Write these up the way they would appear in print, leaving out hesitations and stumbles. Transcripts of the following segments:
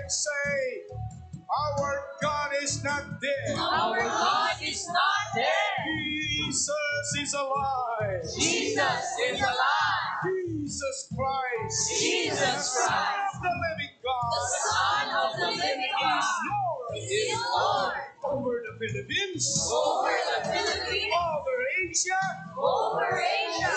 Say, our God is not dead. Our God is not dead. Jesus is alive. Jesus is alive. Jesus Christ. Jesus Christ. The living God. The Son of the living God. Lord. Is Lord. Over the Philippines. Over the Philippines. Over Asia. Over Asia.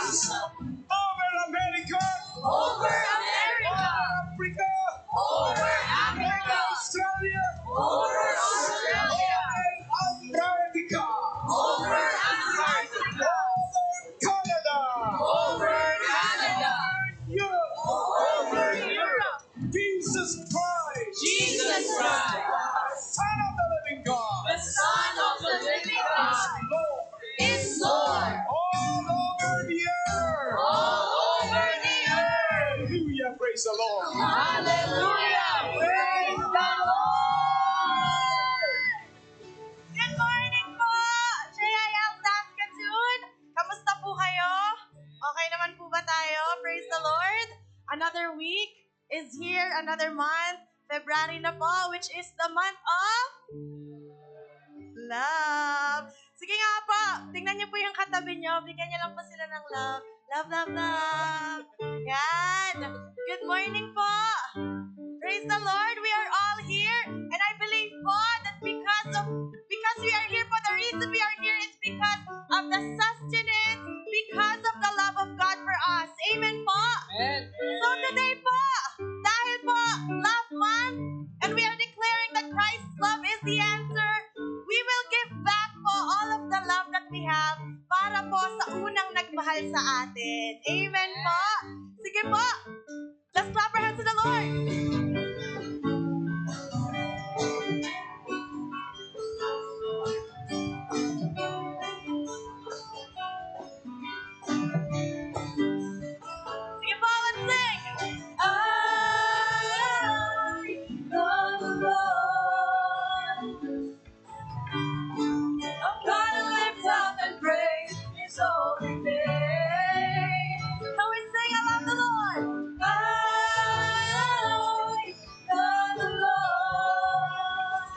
Over America. Over America. Africa. Over Africa. Australia. Over Australia. Antarctica. Over Antarctica. Over Canada. Over Canada. Europe. Over Europe. Jesus Christ. Jesus Christ. Son of the living God. The Son of the living God. Lord. Is Lord. All over the earth. All over the earth. Hallelujah. Praise the Lord. Hallelujah. Praise the Lord. Good morning po! JIL Saskatoon! Kamusta po kayo? Okay naman po ba tayo? Praise the Lord! Another week is here, another month. February na po, which is the month of love. Sige nga po, tingnan niyo po yung katabi niyo. Bigyan niyo lang po sila ng love. Love, love, love. Yan. Good morning po. Praise the Lord, we are all here. And I believe po that because we are here, the reason we are here is because of the sustenance, because of the love of God for us. Amen po. Amen. So today po, dahil po Love Month, and we are declaring that Christ's love is the answer, we will give back po all of the love that we have para po sa unang nagmahal sa atin. Amen po. Sige po, let's clap our hands to the Lord. Sige po, let's sing. I love the Lord. I'm gonna lift up and praise His holy name. Can we sing, I love the Lord? I love the Lord.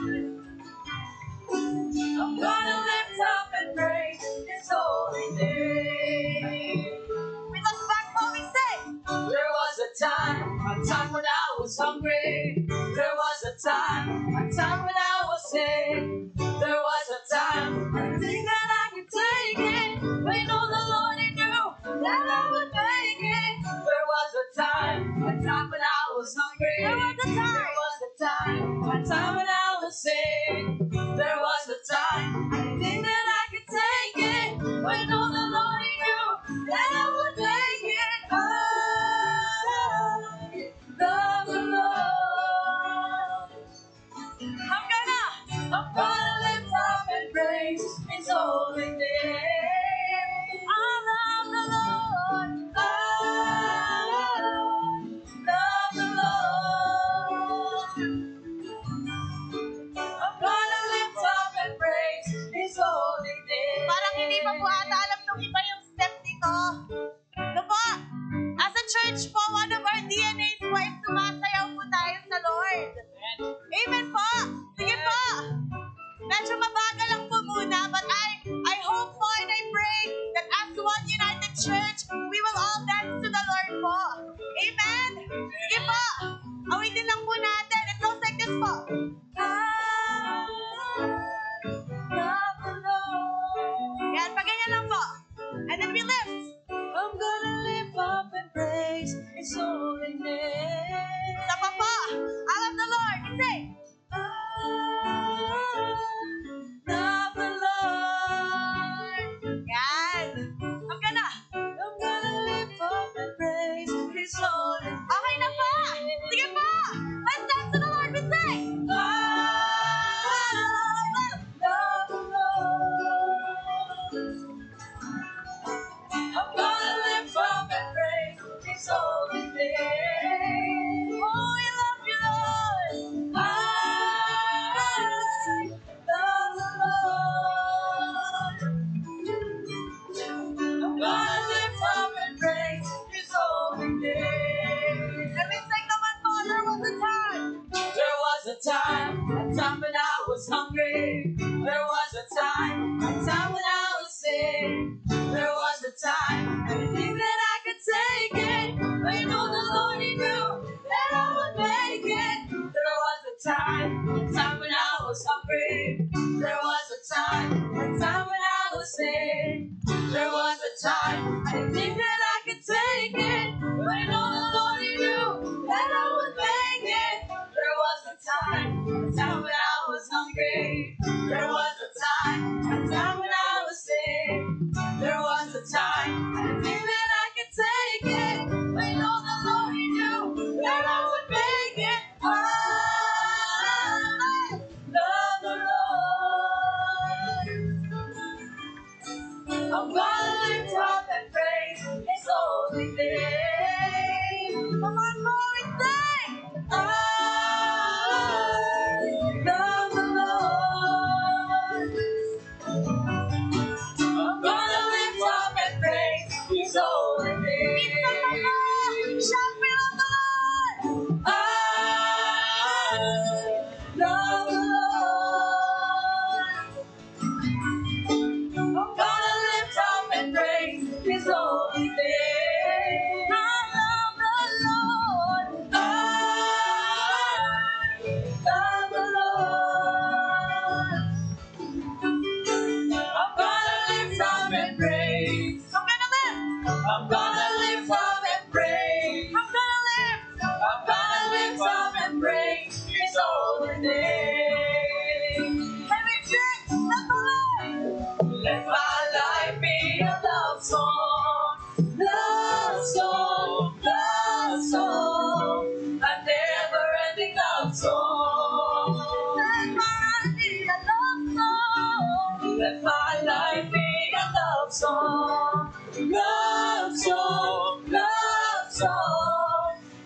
I'm gonna lift up and praise His holy name. We look back what we say. There was a time when I was hungry. There was a time when I was sick. There was a time I think that I could take it. Wait on the Lord and knew that I would make it. There was a time when I was hungry. There was a time. There was a time when I was sick. There was a time I think that I could take it. Wait on the Lord and knew that I would make it. I love the Lord. I'm gonna lift up and praise His holy name. I love the Lord. I love the Lord. I'm gonna lift up and praise His holy name. Parang hindi pa po ata alam nung iba yung step nito. No po, as a church po, one of our DNAs po is sumasayaw po tayo sa Lord. Amen po. Sige po. Medyo mabagal lang po muna, but I hope po and I pray that as one united church, we will all dance to the Lord po. Amen? Sige po. Awitin lang po natin. It goes like this po. I love the Lord. Yan, pag ganyan lang po. And then we lift. I'm gonna lift up and praise His holy name. Isa pa po. I love the Lord. Say. Love the Lord. Yan. I'm gonna lift up and praise His holy name. Okay na po. Sige po. Let's dance to the Lord. We say. Love the Lord. I'm gonna lift up and praise His holy name.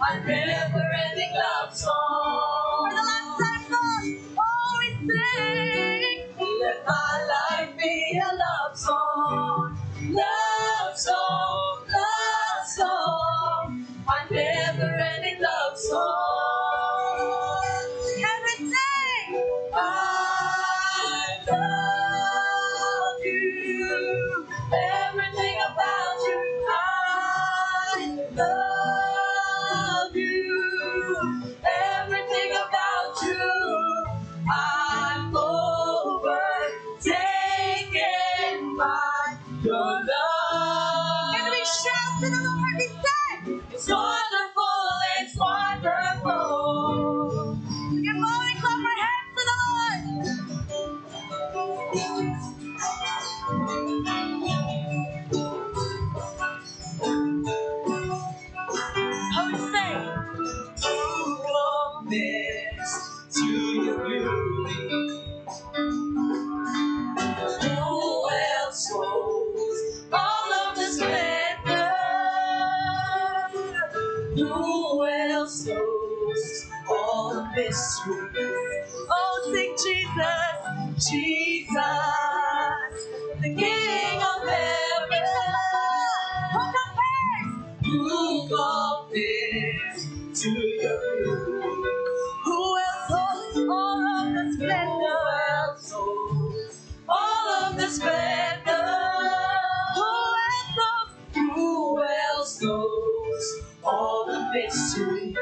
a never-ending love song. For the last time, God, oh, we sing. Let my life be a love song, love song, love song, a never-ending love song. Everything. I love you, everything about you. I love you, everything about you. I'm overtaken by your love. And we shout to the Lord, we say. It's wonderful, it's wonderful. We can only clap our hands to the Lord. How we say. Who compares to your beauty? Who else knows all of the splendor? Who else knows all the mystery? Oh, sing Jesus. Jesus, the King of heaven. Who compares? Who compares to your beauty? Who else holds all of the Who splendor? else knows all of the splendor? Who else knows all the mysteries?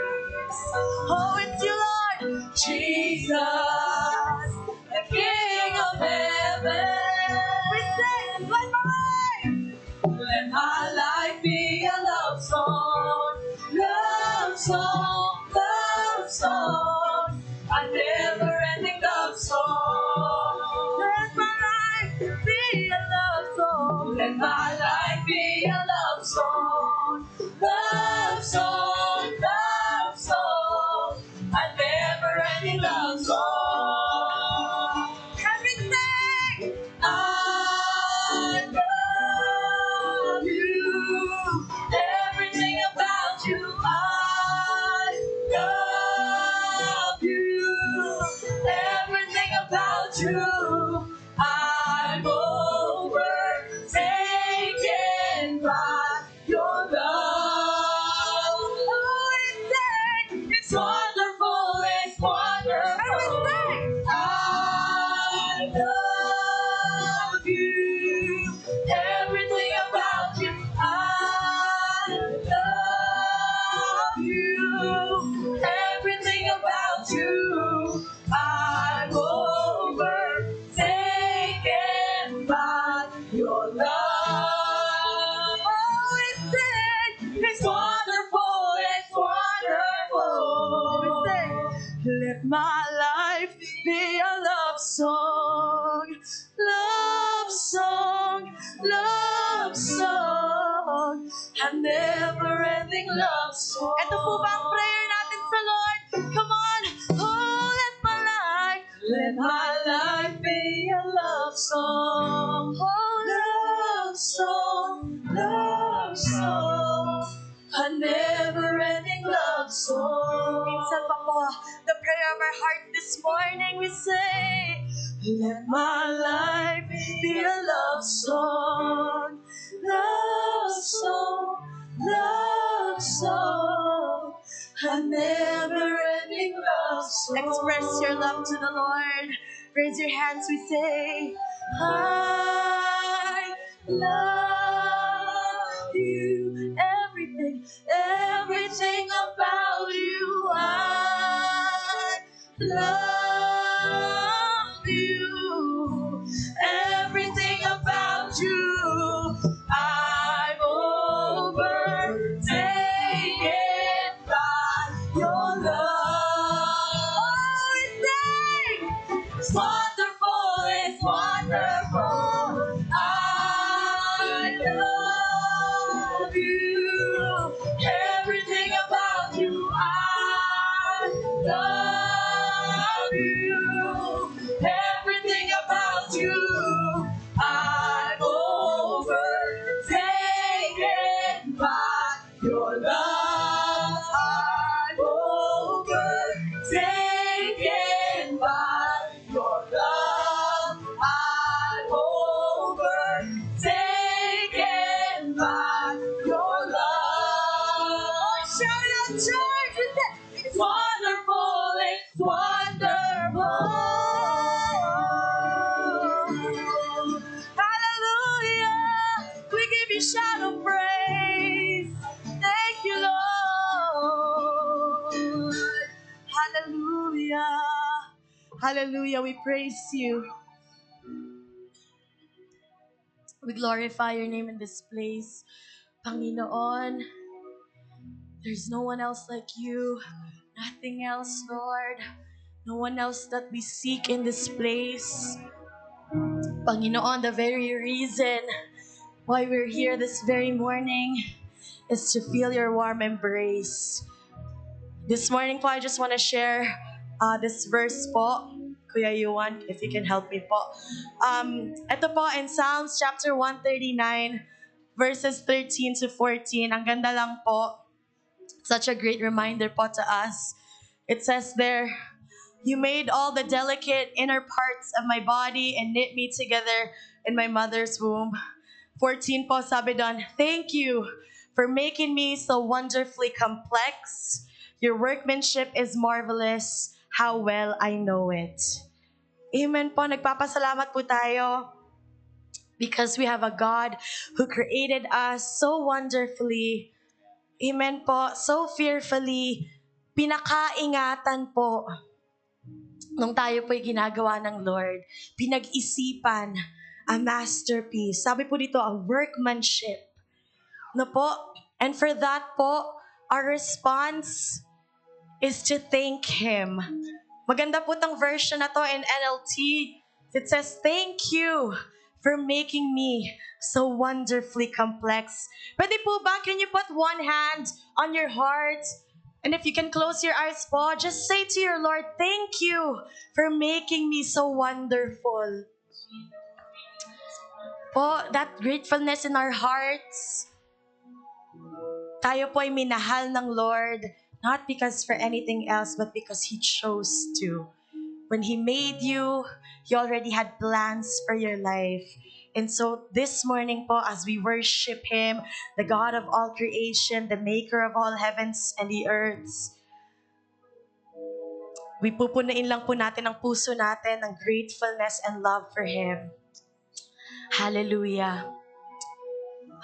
Oh, it's you, Lord. Jesus, the King of heaven. We say, let my life. Let my life be a love song, love song, love song, a never-ending love song. Let my life be a love song. Let my life be a love song, love song, love song, a never-ending love song. Everything. I love you, everything about you. I love you, everything about you. I'm overtaken by your love. Oh, It's wonderful, it's wonderful. Everything. I love you, everything about you. I love you, everything about you. I'm overtaken by your love. Oh, It's wonderful, it's wonderful. let my life be a love song, love song, love song, a never-ending love song. Ito po ba ang prayer natin sa Lord? Come on! Oh, Let my life be a love song. oh, Love song, love song, a never-ending love song. minsan pa po, the prayer of our heart this morning, we say, let my life be a love song, love song, love song, a never-ending love song. Express your love to the Lord. Raise your hands, we say, I love you, everything, everything about you. I love you, everything about you. I'm overtaken by your love. Oh, it's wonderful, it's wonderful. I love you, everything about you. I love taken by your love. I'm overtaken by your love. Shout out, church! It's wonderful, it's wonderful. Hallelujah! We give you shout of praise. Thank you, Lord. Hallelujah. Hallelujah. We praise you. We glorify your name in this place. Panginoon, there's no one else like you. Nothing else, Lord. No one else that we seek in this place. Panginoon, the very reason why we're here this very morning is to feel your warm embrace. This morning po, I just want to share this verse po. Kuya Yuan, if you can help me po. Ito po in Psalms chapter 139, verses 13 to 14. Ang ganda lang po. Such a great reminder po to us. It says there, you made all the delicate inner parts of my body and knit me together in my mother's womb. 14 po, sabi doon, thank you for making me so wonderfully complex. Your workmanship is marvelous. How well I know it. Amen po. Nagpapasalamat po tayo because we have a God who created us so wonderfully. Amen po. So fearfully. Pinakaingatan po nung tayo po'y ginagawa ng Lord. Pinag-isipan. A masterpiece. Sabi po dito, a workmanship. No po? And for that po, our response is to thank Him. Maganda po tong version na to in NLT. It says, thank you for making me so wonderfully complex. Pwede po ba, can you put one hand on your heart? And if you can close your eyes po, just say to your Lord, thank you for making me so wonderful. Po, that gratefulness in our hearts, tayo po ay minahal ng Lord, not because for anything else, but because He chose to. When He made you, He already had plans for your life. And so this morning po, as we worship Him, the God of all creation, the maker of all heavens and the earths, we pupunuin lang po natin ang puso natin ng gratefulness and love for Him. Hallelujah.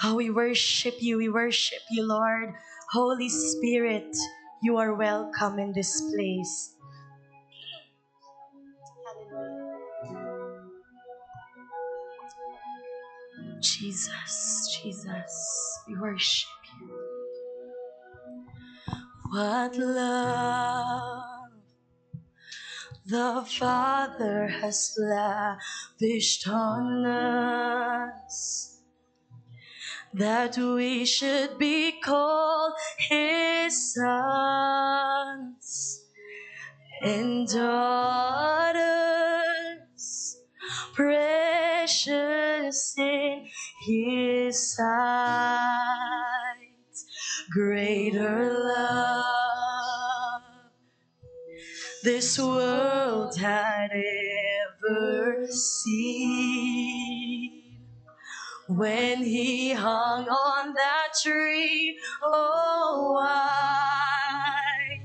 Oh, we worship you, Lord. Holy Spirit, you are welcome in this place. Jesus, we worship you. What love the Father has lavished on us, that we should be called His sons and daughters, precious in His sight. Greater love this world had ever seen. When He hung on that tree, oh, why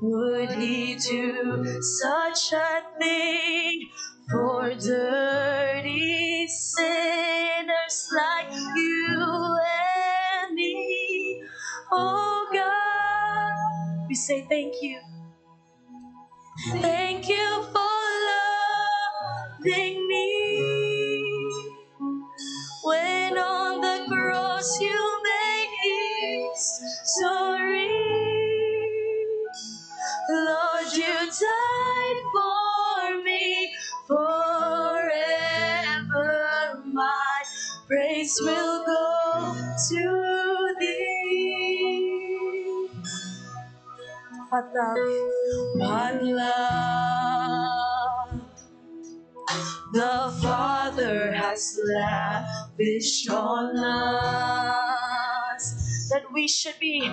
would He do such a thing for dirty sinners like you and me? Oh God, we say thank you. Thank you for loving me. When on the cross you made history, Lord, you died for me forever. My praise will go to Thee. What love the Father has lavished on us, that we should be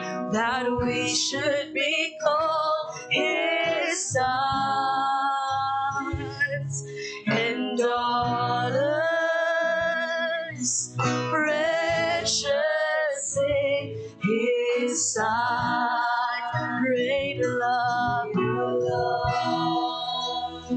called His your love.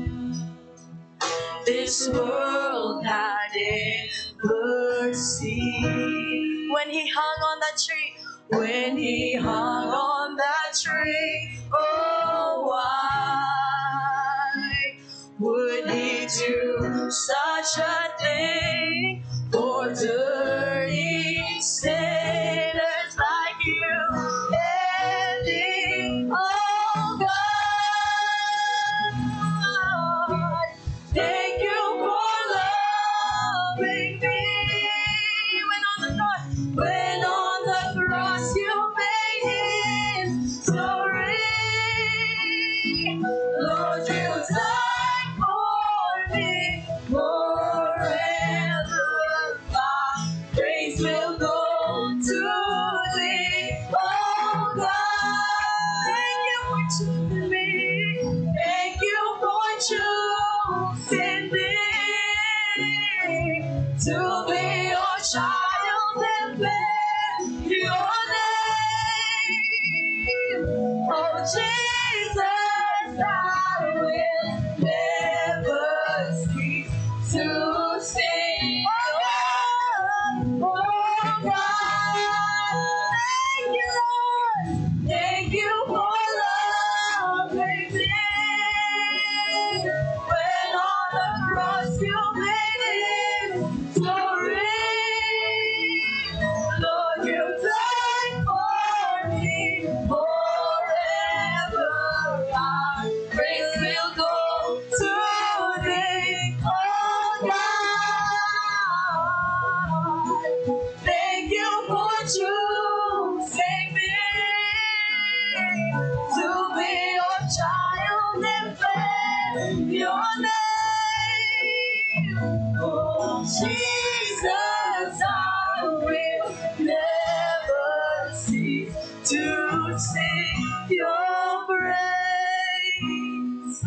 This world had ever seen. When he hung on that tree, when he hung on that tree, oh, why would he do such a thing for dirty sinners like you and me? Oh, God, thank you for loving me. When on the cross you made him sorry. Lord, you died for me forever. My praise will go to thee, oh God. Thank you for choosing me. Thank you for choosing me to be your child and bear your name. Oh Jesus, I will never cease to sing. Oh God, thank you, Lord. Thank you for loving me. When on the cross you made it sorry. Lord, you died for me forever. Our praise will go to thee, oh God. Thank you for choosing me to be your child and bear your name. Oh Jesus, I will never cease to sing your praise.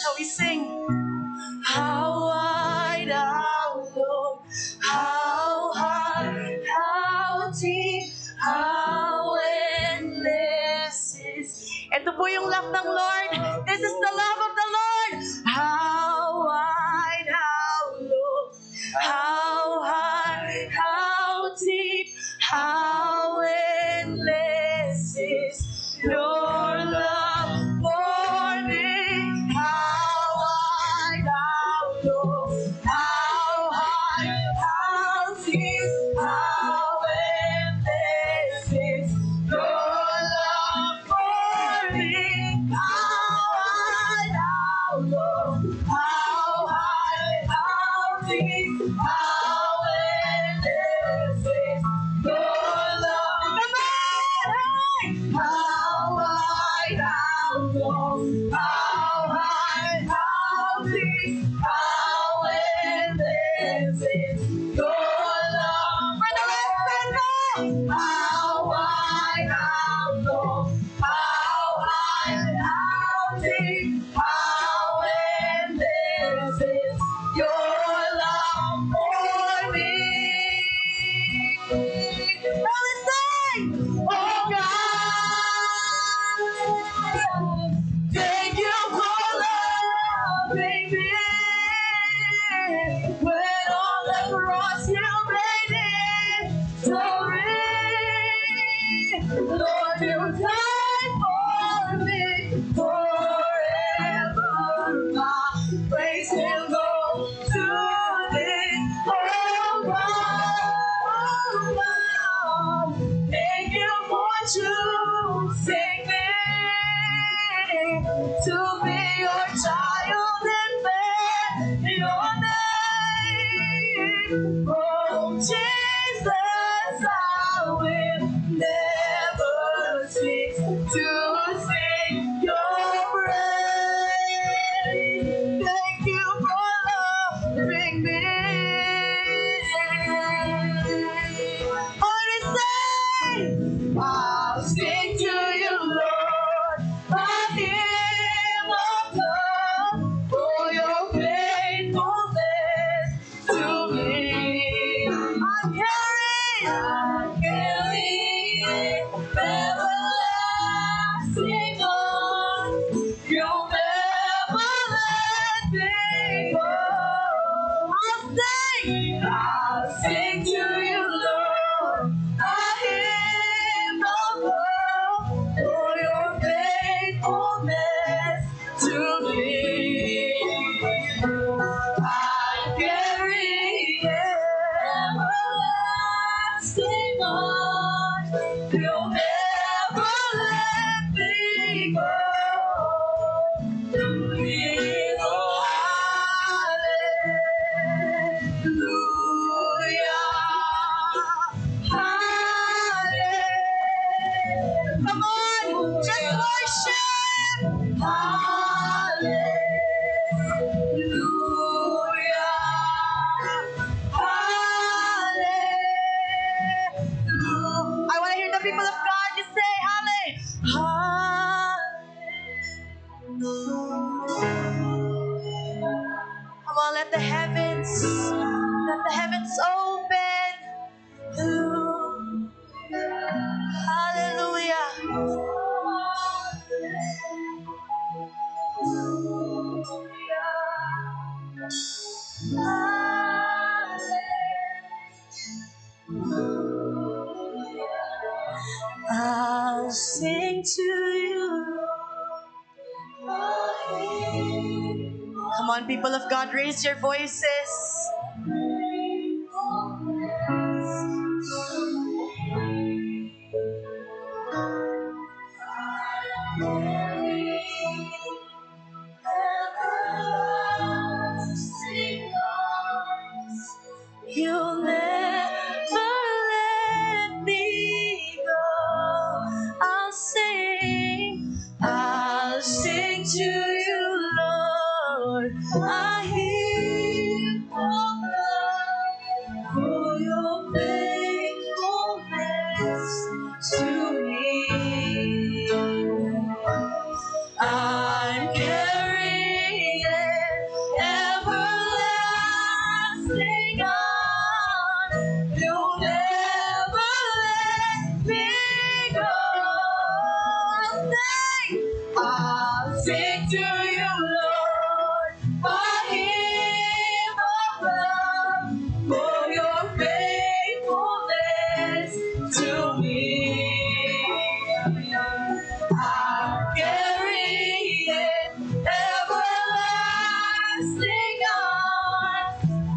How we sing. How wide, how low, how high, how deep, how endless is. Ito po yung love ng Lord. This is the love of the Lord. How wide, how low, how high, how deep, how endless is your love for me. How wide, how low, how high, how deep, how endless is your love for me. How wide, how low, how high, how deep, how endless is your love. Come on! How wide, how low, how high, how deep, how endless is your love. For the rest of the how wide, how low, how high, how deep, how endless is your love for me. Now let's sing! Oh God, thank you for loving me. When on the cross you made it sorry. Lord, you died for me forever. My praise will go to thee, oh God. Thank you for choosing me to be your child and bear your name. Oh Jesus, I will never cease to sing your praise. Thank you for loving me. What is say? I'll sing to you, Lord. I give up love for your faithfulness to me. I'm carrying everlasting let me go. Come on, just worship. I want to hear the people of God just say come on, let the heavens open. Hallelujah. I'll sing to you. Come on, people of God, raise your voices. You'll never let me go. I'll sing to you, Lord. I hear your love for your faithfulness to me. I'm carrying everlasting on. You'll never let me go. I'll sing to you, Lord. I hear my love for your faithfulness to me. I'm carrying everlasting on.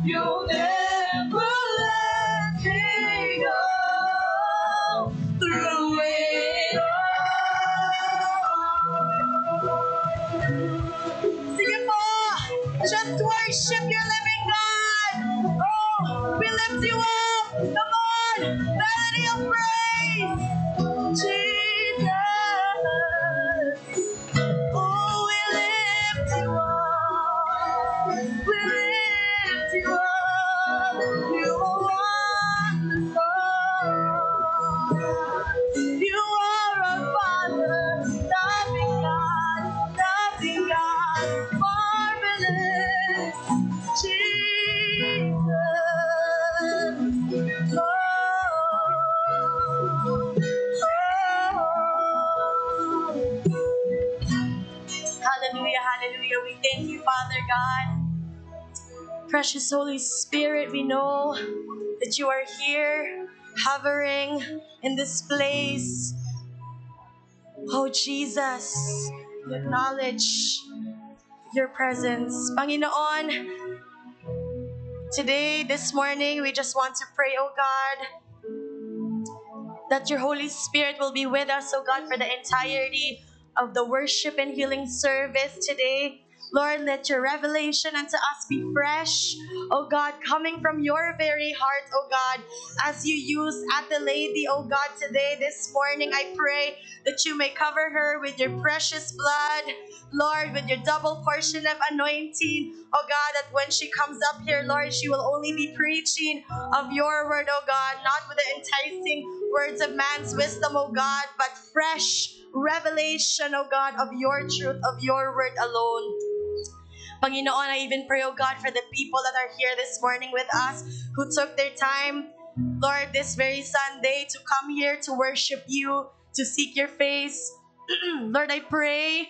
You'll never let me go through it all. Sing it more. Just worship your living God. Oh, we lift you up. Come on, melody of praise. Jesus. Oh, we lift you up. We lift you up. You are wonderful. You are our Father. Nothing God, marvelous. Jesus. Hallelujah, hallelujah. We thank you, Father God. Precious Holy Spirit, we know that you are here, hovering in this place. Oh, Jesus, we acknowledge your presence. Panginoon, today, this morning, we just want to pray, oh God, that your Holy Spirit will be with us, oh God, for the entirety of the worship and healing service today. Lord, let your revelation unto us be fresh, oh God, coming from your very heart, oh God, as you use Adelaide, oh God, today, this morning, I pray that you may cover her with your precious blood, Lord, with your double portion of anointing, oh God, that when she comes up here, Lord, she will only be preaching of your word, oh God, not with the enticing words of man's wisdom, oh God, but fresh revelation, oh God, of your truth, of your word alone. Panginoon, I even pray, oh God, for the people that are here this morning with us who took their time, Lord, this very Sunday to come here to worship you, to seek your face. Lord, I pray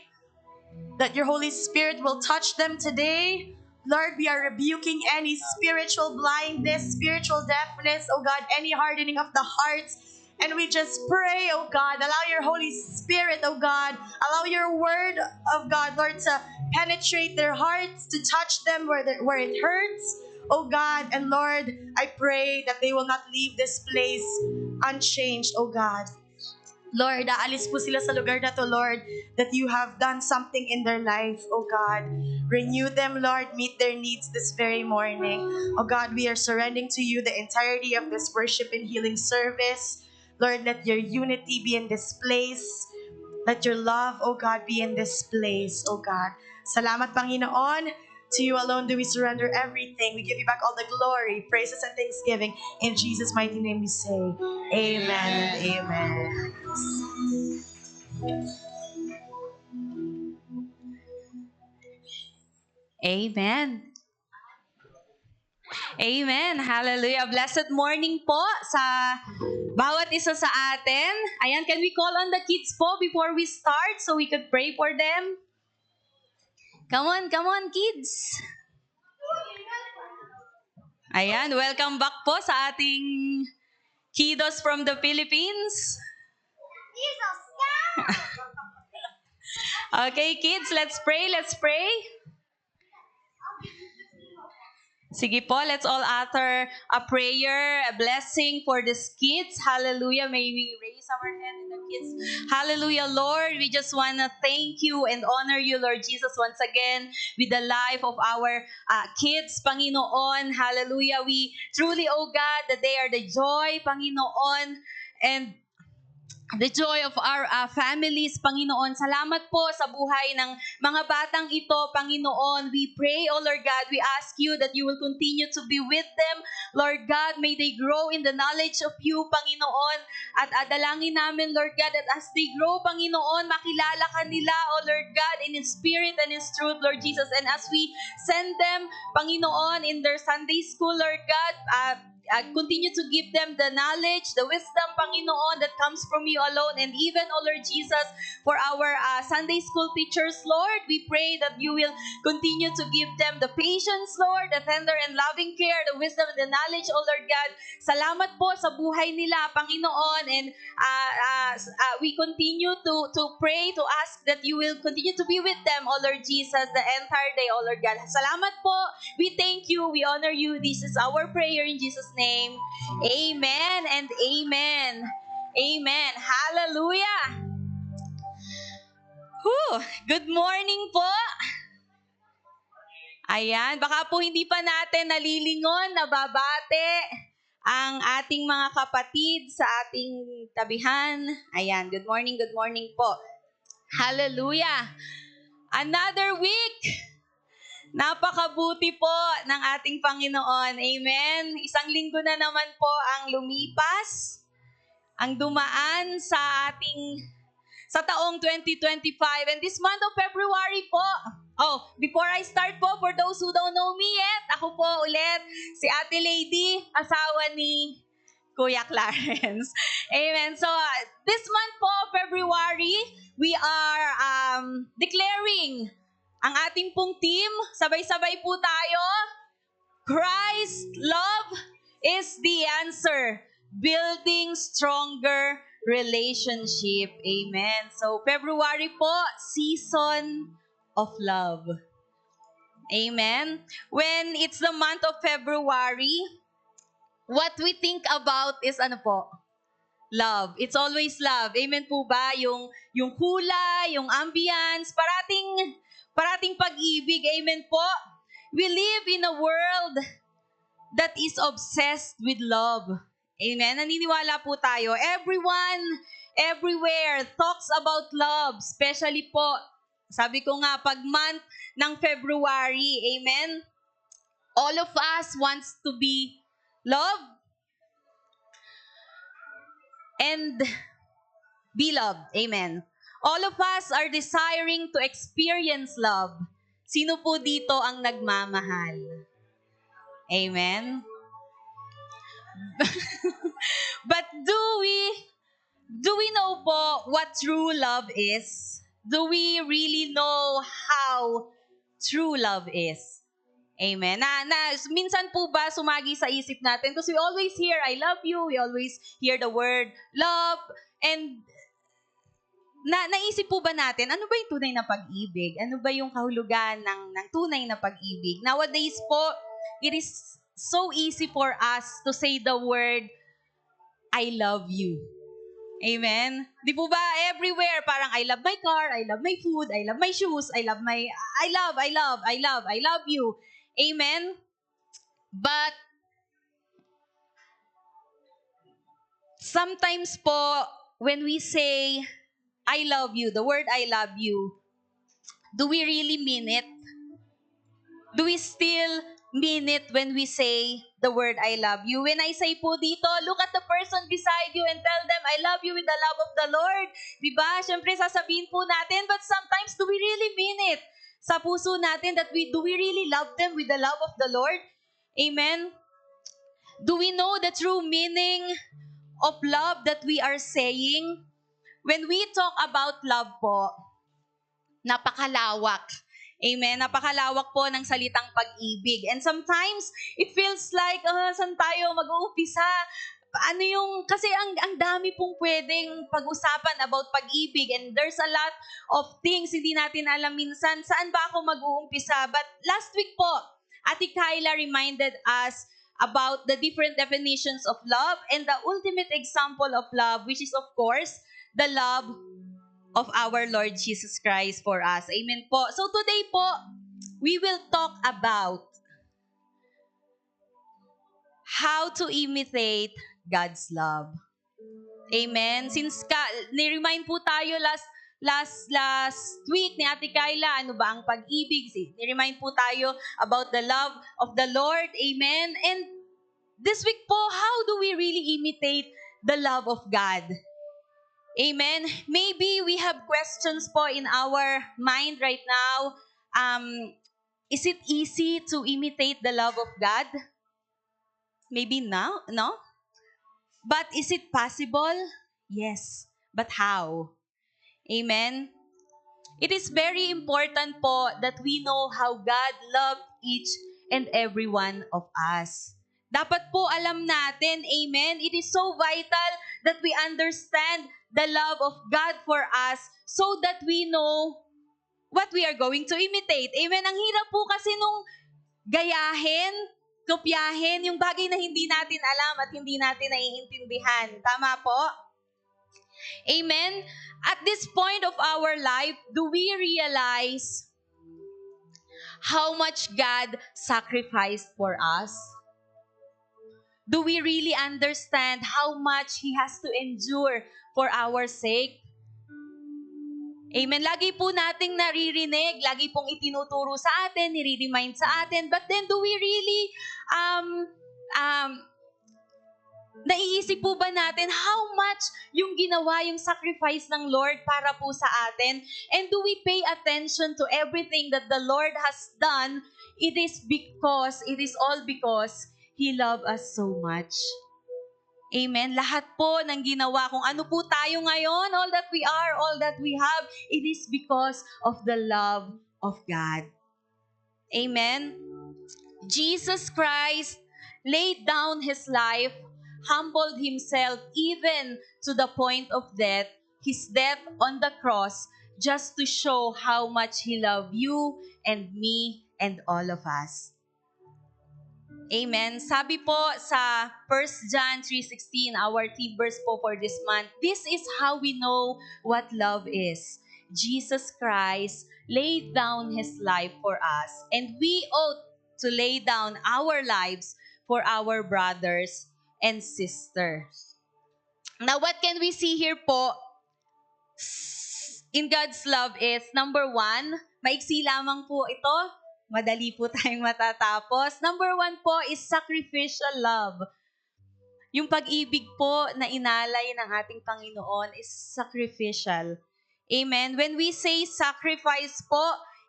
that your Holy Spirit will touch them today. Lord, we are rebuking any spiritual blindness, spiritual deafness, oh God, any hardening of the hearts. And we just pray, oh God, allow your Holy Spirit, oh God, allow your word of God, Lord, to penetrate their hearts, to touch them where it hurts, oh God. And Lord, I pray that they will not leave this place unchanged, oh God. Lord, aalis po sila sa lugar na to, Lord, that you have done something in their life, oh God. Renew them, Lord, meet their needs this very morning. Oh God, we are surrendering to you the entirety of this worship and healing service. Lord, let your unity be in this place. Let your love, oh God, be in this place, oh God. Salamat, Panginoon. To you alone do we surrender everything. We give you back all the glory, praises, and thanksgiving. In Jesus' mighty name we say, amen and amen. Amen. Amen. Hallelujah. Blessed morning po sa bawat isa sa atin. Ayan, can we call on the kids po before we start so we could pray for them? Come on, kids. Ayan, welcome back po sa ating kiddos from the Philippines. Okay, kids, let's pray. Sige po, let's all utter a prayer, a blessing for these kids. Hallelujah. May we raise our hand in the kids. Hallelujah, Lord. We just want to thank you and honor you, Lord Jesus, once again with the life of our kids, Panginoon. Hallelujah. We truly, oh God, that they are the joy, Panginoon, and the joy of our families, Panginoon. Salamat po sa buhay ng mga batang ito, Panginoon. We pray, oh Lord God, we ask you that you will continue to be with them. Lord God, may they grow in the knowledge of you, Panginoon. At adalangin namin, Lord God, that as they grow, Panginoon, makilala ka nila, oh Lord God, in spirit and in truth, Lord Jesus. And as we send them, Panginoon, in their Sunday school, Lord God, continue to give them the knowledge, the wisdom, Panginoon, that comes from you alone. And even, oh Lord Jesus, for our Sunday school teachers, Lord, we pray that you will continue to give them the patience, Lord, the tender and loving care, the wisdom and the knowledge, oh Lord God. Salamat po sa buhay nila, Panginoon. And we continue to pray, to ask that you will continue to be with them, oh Lord Jesus, the entire day, oh Lord God. Salamat po. We thank you. We honor you. This is our prayer in Jesus' name. Amen and amen. Amen. Hallelujah. Whew. Good morning po. Ayan, baka po hindi pa natin nalilingon, nababate ang ating mga kapatid sa ating tabihan. Ayan, good morning po. Hallelujah. Another week. Napakabuti po ng ating Panginoon. Amen. Isang linggo na naman po ang lumipas, ang dumaan sa taong 2025. And this month of February po, before I start po, for those who don't know me yet, ako po ulit, si Ate Lady, asawa ni Kuya Clarence. Amen. So, this month po, February, we are declaring ang ating pong team. Sabay-sabay po tayo. Christ love is the answer. Building stronger relationship. Amen. So, February po, season of love. Amen. When it's the month of February, what we think about is ano po? Love. It's always love. Amen po ba? Yung kulay, yung ambience, parating pag-ibig. Amen po. We live in a world that is obsessed with love. Amen. Naniniwala po tayo. Everyone, everywhere talks about love. Especially po, sabi ko nga, pag month ng February. Amen. All of us wants to be loved and be loved. Amen. All of us are desiring to experience love. Sino po dito ang nagmamahal? Amen. But do we know po what true love is? Do we really know how true love is? Amen. Minsan po ba sumagi sa isip natin? Because we always hear, I love you. We always hear the word love. And naisip po ba natin, ano ba yung tunay na pag-ibig? Ano ba yung kahulugan ng tunay na pag-ibig? Nowadays po, it is so easy for us to say the word, I love you. Amen? Di po ba everywhere parang I love my car, I love my food, I love my shoes, I love you. Amen? But sometimes po, when we say I love you, the word I love you, do we really mean it? Do we still mean it when we say the word I love you? When I say po dito, look at the person beside you and tell them, I love you with the love of the Lord. Diba? Siyempre sasabihin po natin, but sometimes do we really mean it? Sa puso natin do we really love them with the love of the Lord? Amen? Do we know the true meaning of love that we are saying? When we talk about love po, napakalawak. Amen. Napakalawak po ng salitang pag-ibig. And sometimes, it feels like, saan tayo mag-uumpisa? Kasi ang dami pong pwedeng pag-usapan about pag-ibig, and there's a lot of things hindi natin alam minsan, saan ba ako mag-uumpisa? But last week po, Ate Kyla reminded us about the different definitions of love and the ultimate example of love, which is of course, the love of our Lord Jesus Christ for us. Amen po. So today po, we will talk about how to imitate God's love. Amen. Since ni-remind po tayo last week ni Ate Kyla, ano ba ang pag-ibig? Ni-remind po tayo about the love of the Lord. Amen. And this week po, how do we really imitate the love of God? Amen. Maybe we have questions po in our mind right now. Is it easy to imitate the love of God? Maybe no? But is it possible? Yes. But how? Amen. It is very important po that we know how God loved each and every one of us. Dapat po alam natin, amen, it is so vital that we understand the love of God for us so that we know what we are going to imitate. Amen. Ang hirap po kasi nung gayahin, kopyahin, yung bagay na hindi natin alam at hindi natin naiintindihan. Tama po? Amen. At this point of our life, do we realize how much God sacrificed for us? Do we really understand how much He has to endure for our sake? Amen. Lagi po nating naririnig, lagi pong itinuturo sa atin, nire-remind sa atin, but then do we really naiisip po ba natin how much yung ginawa, yung sacrifice ng Lord para po sa atin? And do we pay attention to everything that the Lord has done? It is all because He loved us so much. Amen. Lahat po ng ginawa, kung ano po tayo ngayon, all that we are, all that we have, it is because of the love of God. Amen. Jesus Christ laid down His life, humbled Himself even to the point of death, His death on the cross, just to show how much He loved you and me and all of us. Amen. Sabi po sa 1 John 3:16, our theme verse po for this month, this is how we know what love is. Jesus Christ laid down His life for us, and we ought to lay down our lives for our brothers and sisters. Now, what can we see here po in God's love is, number 1, maiksi lamang po ito. Madali po tayong matatapos. Number 1 po is sacrificial love. Yung pag-ibig po na inalay ng ating Panginoon is sacrificial. Amen. When we say sacrifice po,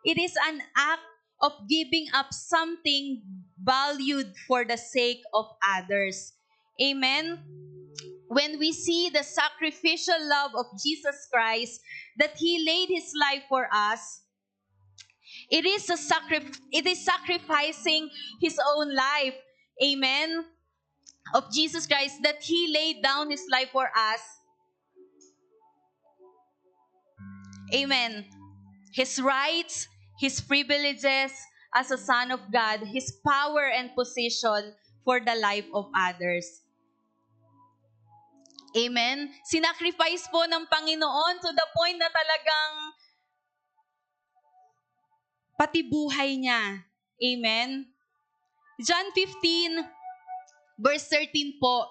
it is an act of giving up something valued for the sake of others. Amen. When we see the sacrificial love of Jesus Christ, that He laid His life for us, it is sacrificing His own life. Amen. Of Jesus Christ, that He laid down His life for us. Amen. His rights, His privileges as a Son of God, His power and position for the life of others. Amen? Sinacrifice po ng Panginoon to the point na talagang pati buhay niya. Amen? John 15, verse 13 po,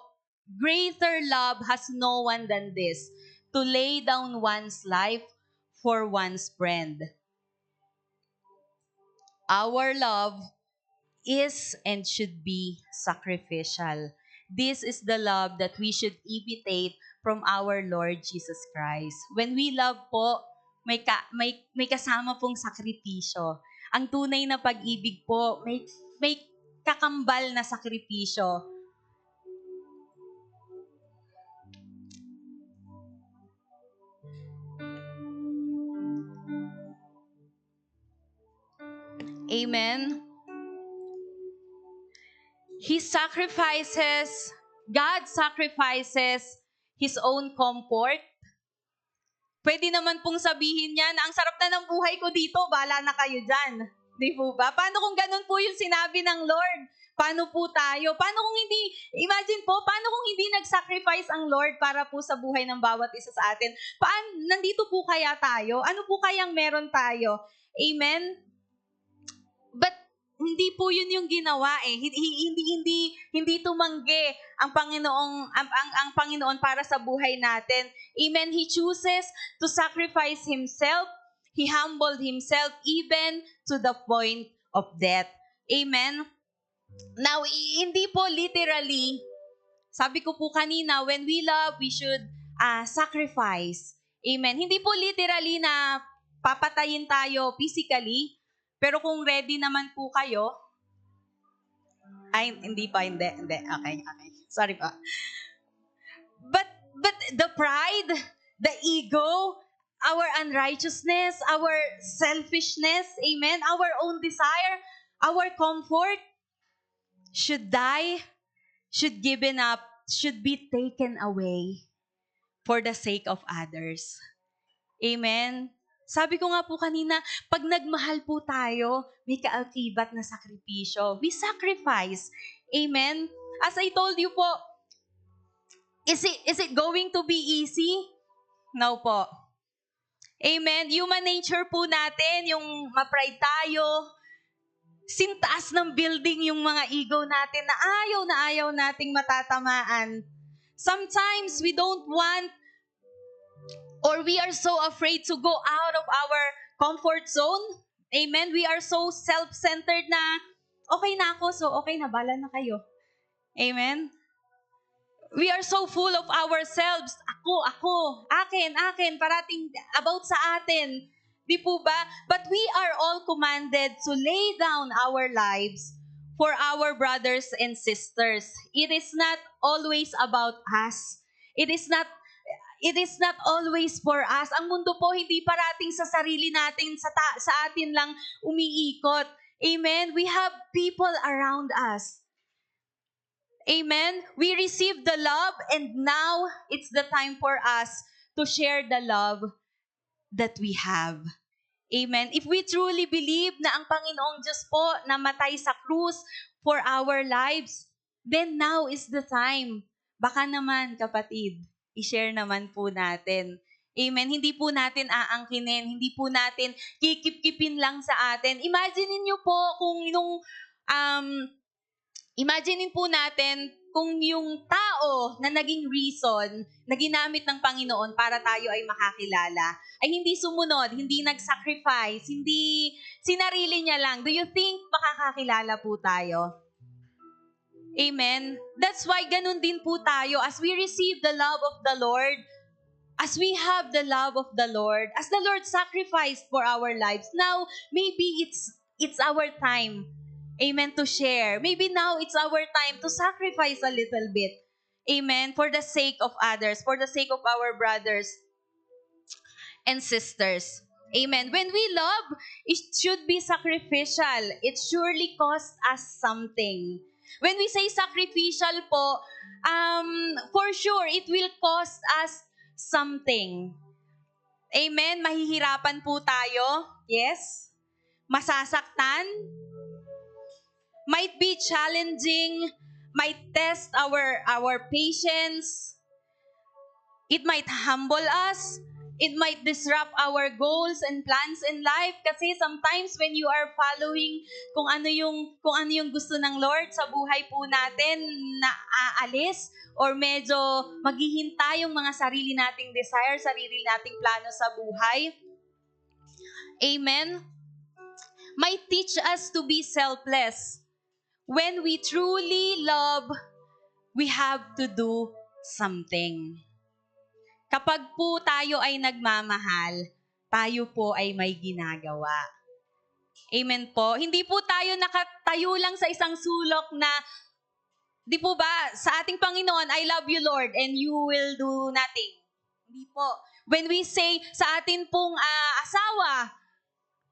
greater love has no one than this, to lay down one's life for one's friend. Our love is and should be sacrificial. This is the love that we should imitate from our Lord Jesus Christ. When we love po, may kasama pong sakripisyo. Ang tunay na pag-ibig po, may kakambal na sakripisyo. Amen. God sacrifices His own comfort. Pwede naman pong sabihin niya na ang sarap na ng buhay ko dito, bahala na kayo dyan. Di po ba? Paano kung ganun po yung sinabi ng Lord? Paano po tayo? Imagine po, paano kung hindi nag-sacrifice ang Lord para po sa buhay ng bawat isa sa atin? Nandito po kaya tayo? Ano po kayang meron tayo? Amen? But hindi po yun yung ginawa eh. Hindi tumanggi ang Panginoon para sa buhay natin. Amen. He chooses to sacrifice himself. He humbled himself even to the point of death. Amen. Now, hindi po literally, sabi ko po kanina, when we love, we should sacrifice. Amen. Hindi po literally na papatayin tayo physically, pero kung ready naman po kayo, hindi. Okay. Sorry pa. But the pride, the ego, our unrighteousness, our selfishness, amen, our own desire, our comfort should die, should given up, should be taken away for the sake of others. Amen. Sabi ko nga po kanina, pag nagmahal po tayo, may kaakibat na sakripisyo. We sacrifice. Amen? As I told you po, is it going to be easy? No po. Amen? Human nature po natin, yung ma-pride tayo, sintaas ng building yung mga ego natin na ayaw nating matatamaan. Sometimes we don't want or we are so afraid to go out of our comfort zone. Amen? We are so self-centered na, okay na ako, so okay na, bala na kayo. Amen? We are so full of ourselves. Ako, akin, parating about sa atin. Di po ba? But we are all commanded to lay down our lives for our brothers and sisters. It is not always about us. It is not always for us. Ang mundo po hindi parating sa sarili natin, sa atin lang umiikot. Amen? We have people around us. Amen? We receive the love and now it's the time for us to share the love that we have. Amen? If we truly believe na ang Panginoong Diyos po namatay sa krus for our lives, then now is the time. Baka naman, kapatid, i-share naman po natin. Amen. Hindi po natin aangkinin. Hindi po natin kikip-kipin lang sa atin. Imagine niyo po kung imagine po natin kung yung tao na naging reason na ginamit ng Panginoon para tayo ay makakilala, ay hindi sumunod, hindi nag-sacrifice, hindi sinarili niya lang. Do you think makakakilala po tayo? Amen? That's why ganun din po tayo. As we receive the love of the Lord, as we have the love of the Lord, as the Lord sacrificed for our lives, now maybe it's our time, amen, to share. Maybe now it's our time to sacrifice a little bit, amen, for the sake of others, for the sake of our brothers and sisters. Amen. When we love, it should be sacrificial. It surely costs us something. When we say sacrificial po, for sure, it will cost us something. Amen? Mahihirapan po tayo. Yes? Masasaktan. Might be challenging. Might test our patience. It might humble us. It might disrupt our goals and plans in life kasi sometimes when you are following kung ano yung gusto ng Lord sa buhay po natin na aalis or medyo maghihintay yung mga sarili nating desire, sarili nating plano sa buhay. Amen. Might teach us to be selfless. When we truly love, we have to do something. Kapag po tayo ay nagmamahal, tayo po ay may ginagawa. Amen po. Hindi po tayo nakatayo lang sa isang sulok na, di po ba, sa ating Panginoon, I love you Lord and you will do nothing. Hindi po. When we say sa atin pong asawa,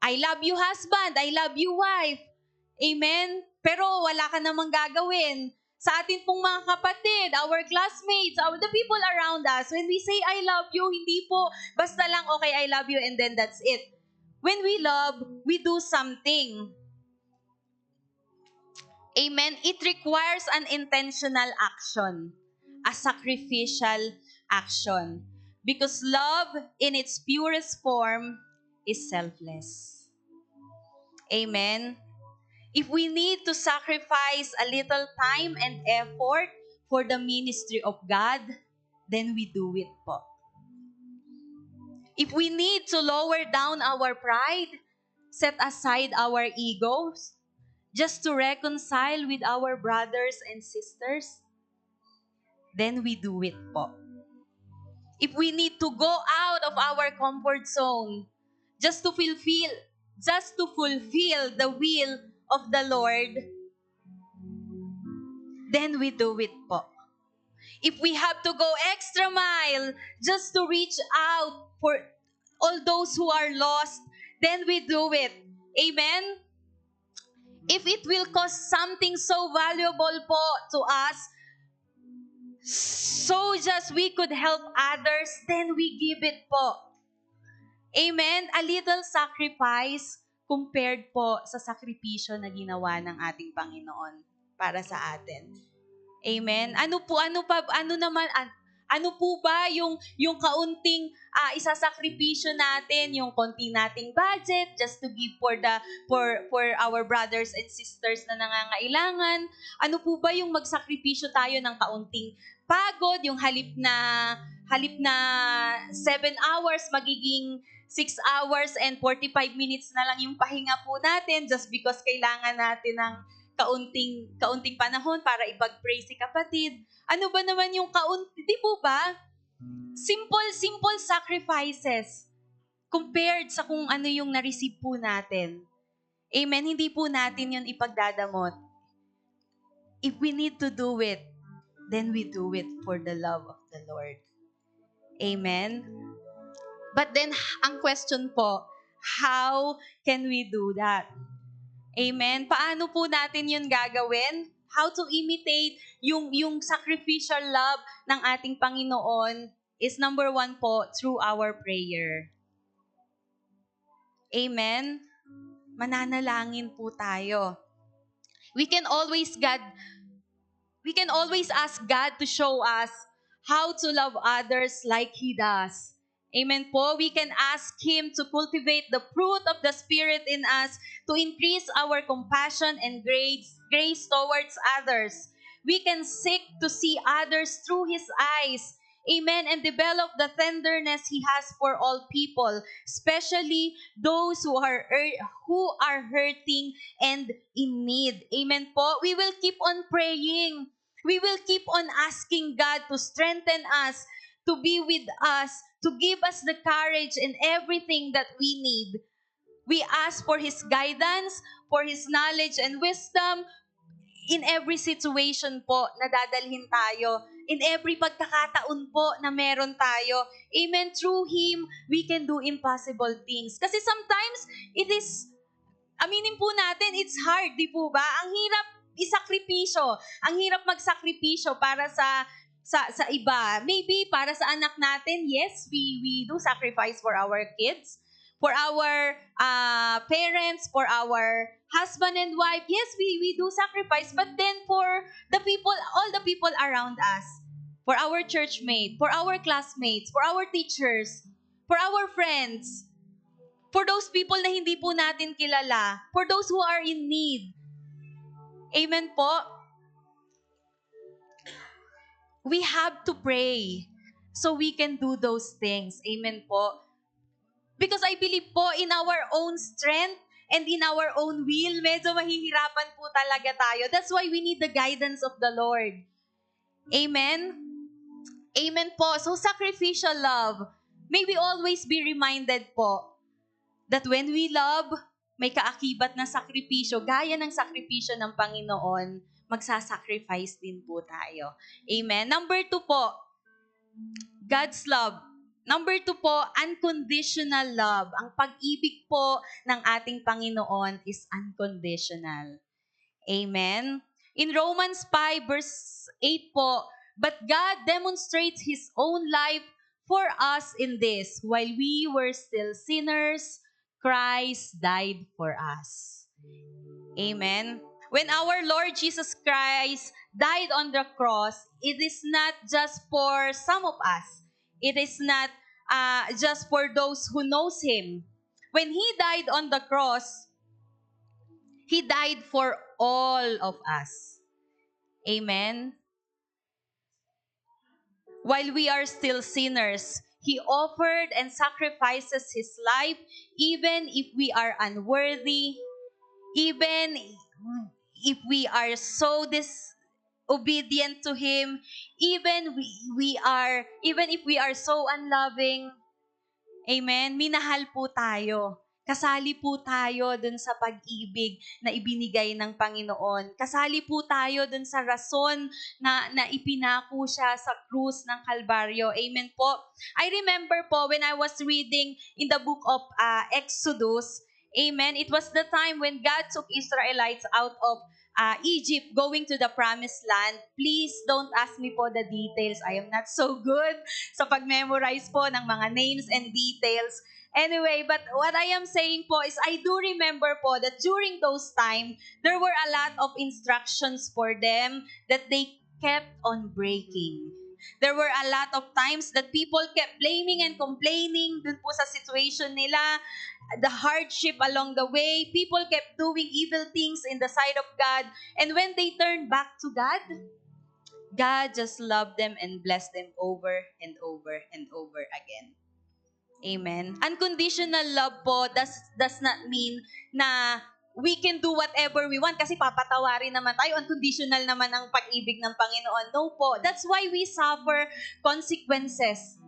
I love you husband, I love you wife. Amen? Pero wala ka namang gagawin. Sa atin pong mga kapatid, our classmates, the people around us, when we say, I love you, hindi po basta lang, okay, I love you, and then that's it. When we love, we do something. Amen? It requires an intentional action, a sacrificial action. Because love, in its purest form, is selfless. Amen? If we need to sacrifice a little time and effort for the ministry of God, then we do it po. If we need to lower down our pride, set aside our egos, just to reconcile with our brothers and sisters, then we do it po. If we need to go out of our comfort zone, just to fulfill the will of the Lord, then we do it po. If we have to go extra mile just to reach out for all those who are lost, then we do it. Amen? If it will cost something so valuable po to us, so just we could help others, then we give it po. Amen? A little sacrifice compared po sa sakripisyo na ginawa ng ating Panginoon para sa atin. Amen? Ano po ba yung kaunting isasakripisyo natin, yung konti nating budget just to give for our brothers and sisters na nangangailangan? Ano po ba yung magsakripisyo tayo ng kaunting pagod, yung halip na 7 hours magiging 6 hours and 45 minutes na lang yung pahinga po natin just because kailangan natin ng kaunting panahon para ipag-pray si kapatid. Ano ba naman yung di po ba? Simple sacrifices compared sa kung ano yung na-receive po natin. Amen? Hindi po natin yun ipagdadamot. If we need to do it, then we do it for the love of the Lord. Amen? But then, ang question po, how can we do that? Amen? Paano po natin yun gagawin? How to imitate yung sacrificial love ng ating Panginoon is number 1 po, through our prayer. Amen? Mananalangin po tayo. We can always ask God to show us how to love others like He does. Amen po. We can ask Him to cultivate the fruit of the Spirit in us to increase our compassion and grace towards others. We can seek to see others through His eyes. Amen. And develop the tenderness He has for all people, especially those who are hurting and in need. Amen po. We will keep on praying. We will keep on asking God to strengthen us, to be with us, to give us the courage and everything that we need. We ask for His guidance, for His knowledge and wisdom in every situation po na dadalhin tayo, in every pagkakataon po na meron tayo. Amen. Through Him, we can do impossible things. Kasi sometimes, aminin po natin, it's hard, di po ba? Ang hirap isakripisyo. Ang hirap magsakripisyo para sa iba. Maybe para sa anak natin, yes, we do sacrifice for our kids, for our parents, for our husband and wife. Yes, we do sacrifice, but then for all the people around us. for our churchmate, for our classmates, for our teachers, for our friends, for those people na hindi po natin kilala, for those who are in need. Amen po. We have to pray so we can do those things. Amen po. Because I believe po in our own strength and in our own will, medyo mahihirapan po talaga tayo. That's why we need the guidance of the Lord. Amen? Amen po. So sacrificial love, may we always be reminded po that when we love, may kaakibat na sakripisyo, gaya ng sakripisyo ng Panginoon, magsasacrifice din po tayo. Amen? Number 2 po, God's love. Number 2 po, unconditional love. Ang pag-ibig po ng ating Panginoon is unconditional. Amen? In Romans 5 verse 8 po, but God demonstrates His own life for us in this, while we were still sinners, Christ died for us. Amen? When our Lord Jesus Christ died on the cross, it is not just for some of us. It is not just for those who knows Him. When He died on the cross, He died for all of us. Amen? While we are still sinners, He offered and sacrifices His life even if we are unworthy, even if we are so disobedient to Him, even if we are so unloving. Amen? Minahal po tayo. Kasali po tayo dun sa pag-ibig na ibinigay ng Panginoon. Kasali po tayo dun sa rason na ipinako siya sa krus ng Kalbaryo. Amen po. I remember po when I was reading in the book of Exodus, amen, it was the time when God took Israelites out of Egypt going to the promised land. Please don't ask me po the details. I am not so good sa pag-memorize po ng mga names and details. Anyway, but what I am saying po is I do remember po that during those time, there were a lot of instructions for them that they kept on breaking. There were a lot of times that people kept blaming and complaining dun po sa situation nila, the hardship along the way. People kept doing evil things in the sight of God. And when they turned back to God, God just loved them and blessed them over and over and over again. Amen. Unconditional love po does not mean na we can do whatever we want kasi papatawarin naman tayo. Unconditional naman ang pag-ibig ng Panginoon. No po. That's why we suffer consequences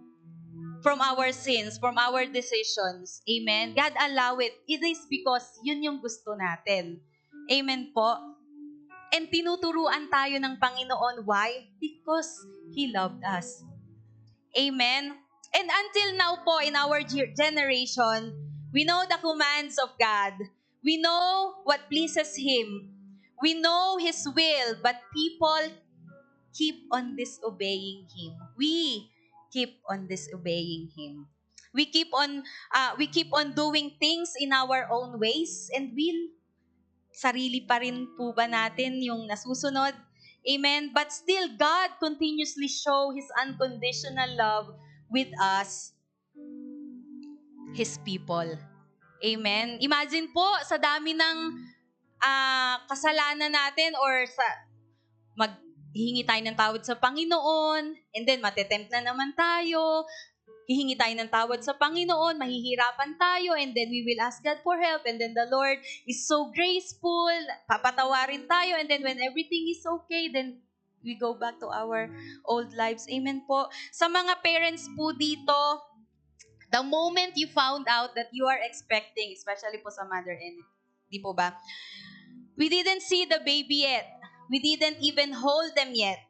from our sins, from our decisions. Amen. God allow it. It is because yun yung gusto natin. Amen po. And tinuturuan tayo ng Panginoon. Why? Because He loved us. Amen. And until now po, in our generation, we know the commands of God. We know what pleases Him. We know His will, but people keep on disobeying Him. We keep on disobeying Him. We keep on doing things in our own ways and will. Sarili pa rin po ba natin yung nasusunod? Amen. But still, God continuously show His unconditional love with us, His people. Amen. Imagine po, sa dami ng kasalanan natin or sa maghihingi tayo ng tawad sa Panginoon, and then matetempt na naman tayo, hihingi tayo ng tawad sa Panginoon, mahihirapan tayo, and then we will ask God for help, and then the Lord is so graceful, papatawarin tayo, and then when everything is okay, then we go back to our old lives. Amen po. Sa mga parents po dito, the moment you found out that you are expecting, especially po sa mother and di po ba, we didn't see the baby yet. We didn't even hold them yet.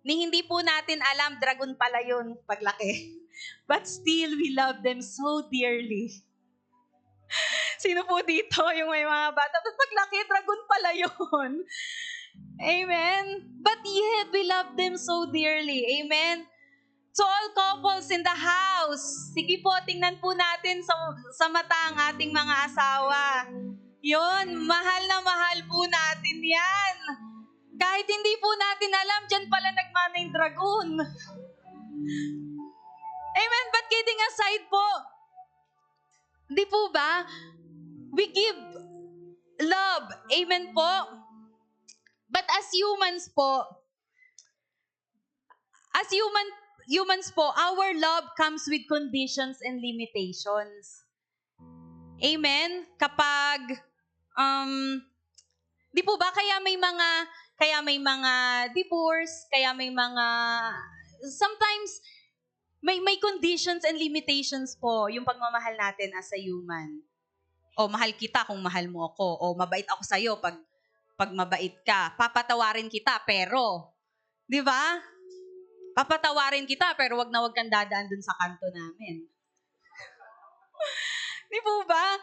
Ni hindi po natin alam, dragon pala yun paglaki. But still, we love them so dearly. Sino po dito yung may mga bata? But paglaki, dragon pala yun. Amen? But yet, we love them so dearly. Amen? To all couples in the house, sige po, tingnan po natin sa mata ang ating mga asawa. Yun, mahal na mahal po natin yan. Kahit hindi po natin alam, dyan pala nagmana yung dragon. Amen. But kidding aside po, di po ba? We give love. Amen po. But as humans po, our love comes with conditions and limitations. Amen? Kapag, di po ba, kaya may mga divorce, kaya may mga, sometimes, may conditions and limitations po yung pagmamahal natin as a human. O mahal kita kung mahal mo ako. O mabait ako sa'yo pag mabait ka. Papatawarin kita pero, di ba? Papatawarin kita pero wag kang dadaan dun sa kanto namin. Di po ba?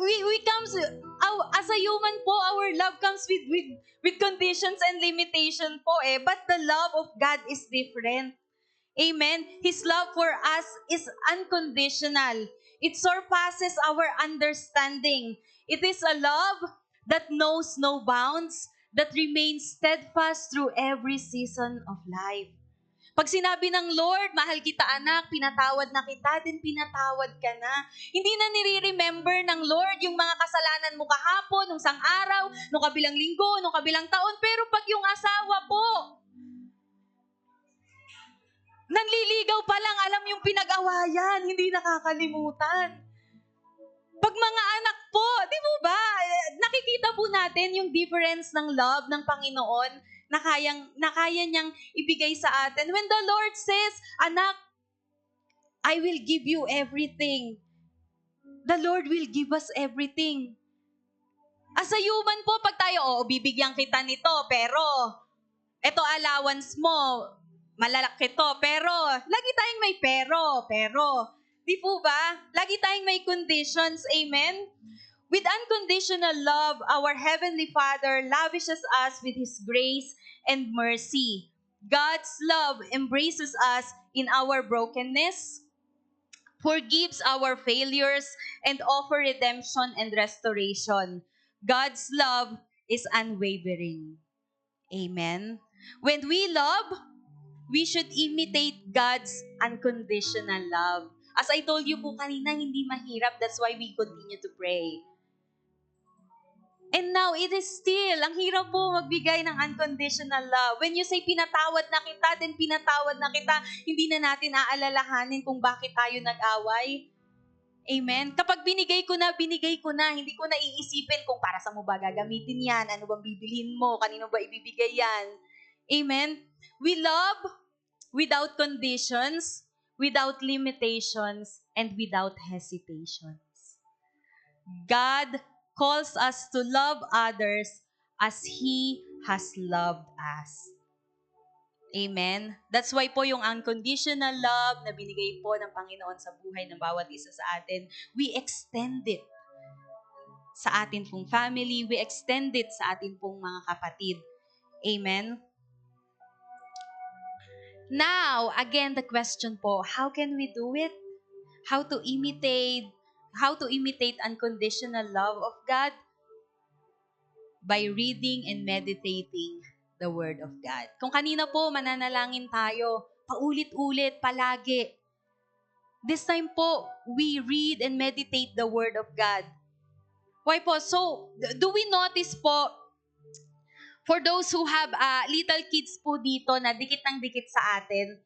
We comes, as a human po, our love comes with conditions and limitation po eh. But the love of God is different. Amen. His love for us is unconditional. It surpasses our understanding. It is a love that knows no bounds, that remains steadfast through every season of life. Pag sinabi ng Lord, mahal kita anak, pinatawad na kita, then pinatawad ka na. Hindi na nire-remember ng Lord yung mga kasalanan mo kahapon, nung sang araw, nung kabilang linggo, nung kabilang taon. Pero pag yung asawa po, nanliligaw pa lang, alam yung pinag-awayan, hindi nakakalimutan. Pag mga anak po, di mo ba, nakikita po natin yung difference ng love ng Panginoon na kaya niyang ibigay sa atin. When the Lord says, anak, I will give you everything. The Lord will give us everything. As a human po, pag tayo, bibigyan kita nito, pero, eto allowance mo, malalaki to, pero, lagi tayong may pero, di po ba? Lagi tayong may conditions, amen? With unconditional love, our Heavenly Father lavishes us with His grace and mercy. God's love embraces us in our brokenness, forgives our failures, and offers redemption and restoration. God's love is unwavering. Amen? When we love, we should imitate God's unconditional love. As I told you po kanina, hindi mahirap. That's why we continue to pray. And now, it is still, ang hirap po magbigay ng unconditional love. When you say, pinatawad na kita, then pinatawad na kita, hindi na natin aalalahanin kung bakit tayo nag-away. Amen? Kapag binigay ko na, hindi ko na iisipin kung para sa mo ba gagamitin yan, ano bang bibilhin mo, kanino ba ibibigay yan. Amen? We love without conditions, without limitations, and without hesitations. God calls us to love others as He has loved us. Amen? That's why po yung unconditional love na binigay po ng Panginoon sa buhay ng bawat isa sa atin, we extend it sa atin pong family, we extend it sa atin pong mga kapatid. Amen? Now, again, the question po, how can we do it? How to imitate unconditional love of God? By reading and meditating the Word of God. Kung kanina po, mananalangin tayo, paulit-ulit, palagi. This time po, we read and meditate the Word of God. Why po? So, do we notice po, for those who have little kids po dito na dikit ng dikit sa atin,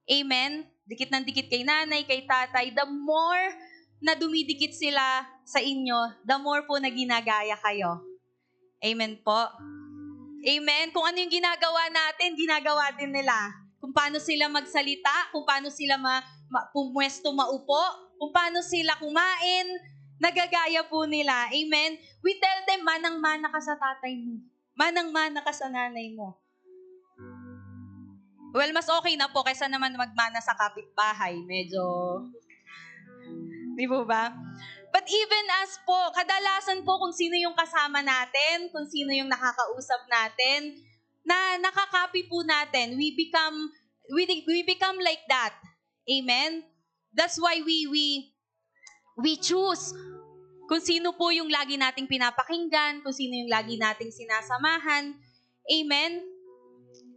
amen? Dikit ng dikit kay nanay, kay tatay, the more na dumidikit sila sa inyo, the more po na ginagaya kayo. Amen po. Amen. Kung ano yung ginagawa natin, ginagawa din nila. Kung paano sila magsalita, kung paano sila pumwesto maupo, kung paano sila kumain, nagagaya po nila. Amen. We tell them, manang-mana ka sa tatay mo. Manang-mana ka sa nanay mo. Well, mas okay na po kaysa naman magmana sa kapitbahay. Medyo, di po ba? But even as po, kadalasan po kung sino yung kasama natin, kung sino yung nakakausap natin, na nakakapi po natin, we become like that. Amen? That's why we choose kung sino po yung lagi nating pinapakinggan, kung sino yung lagi nating sinasamahan. Amen?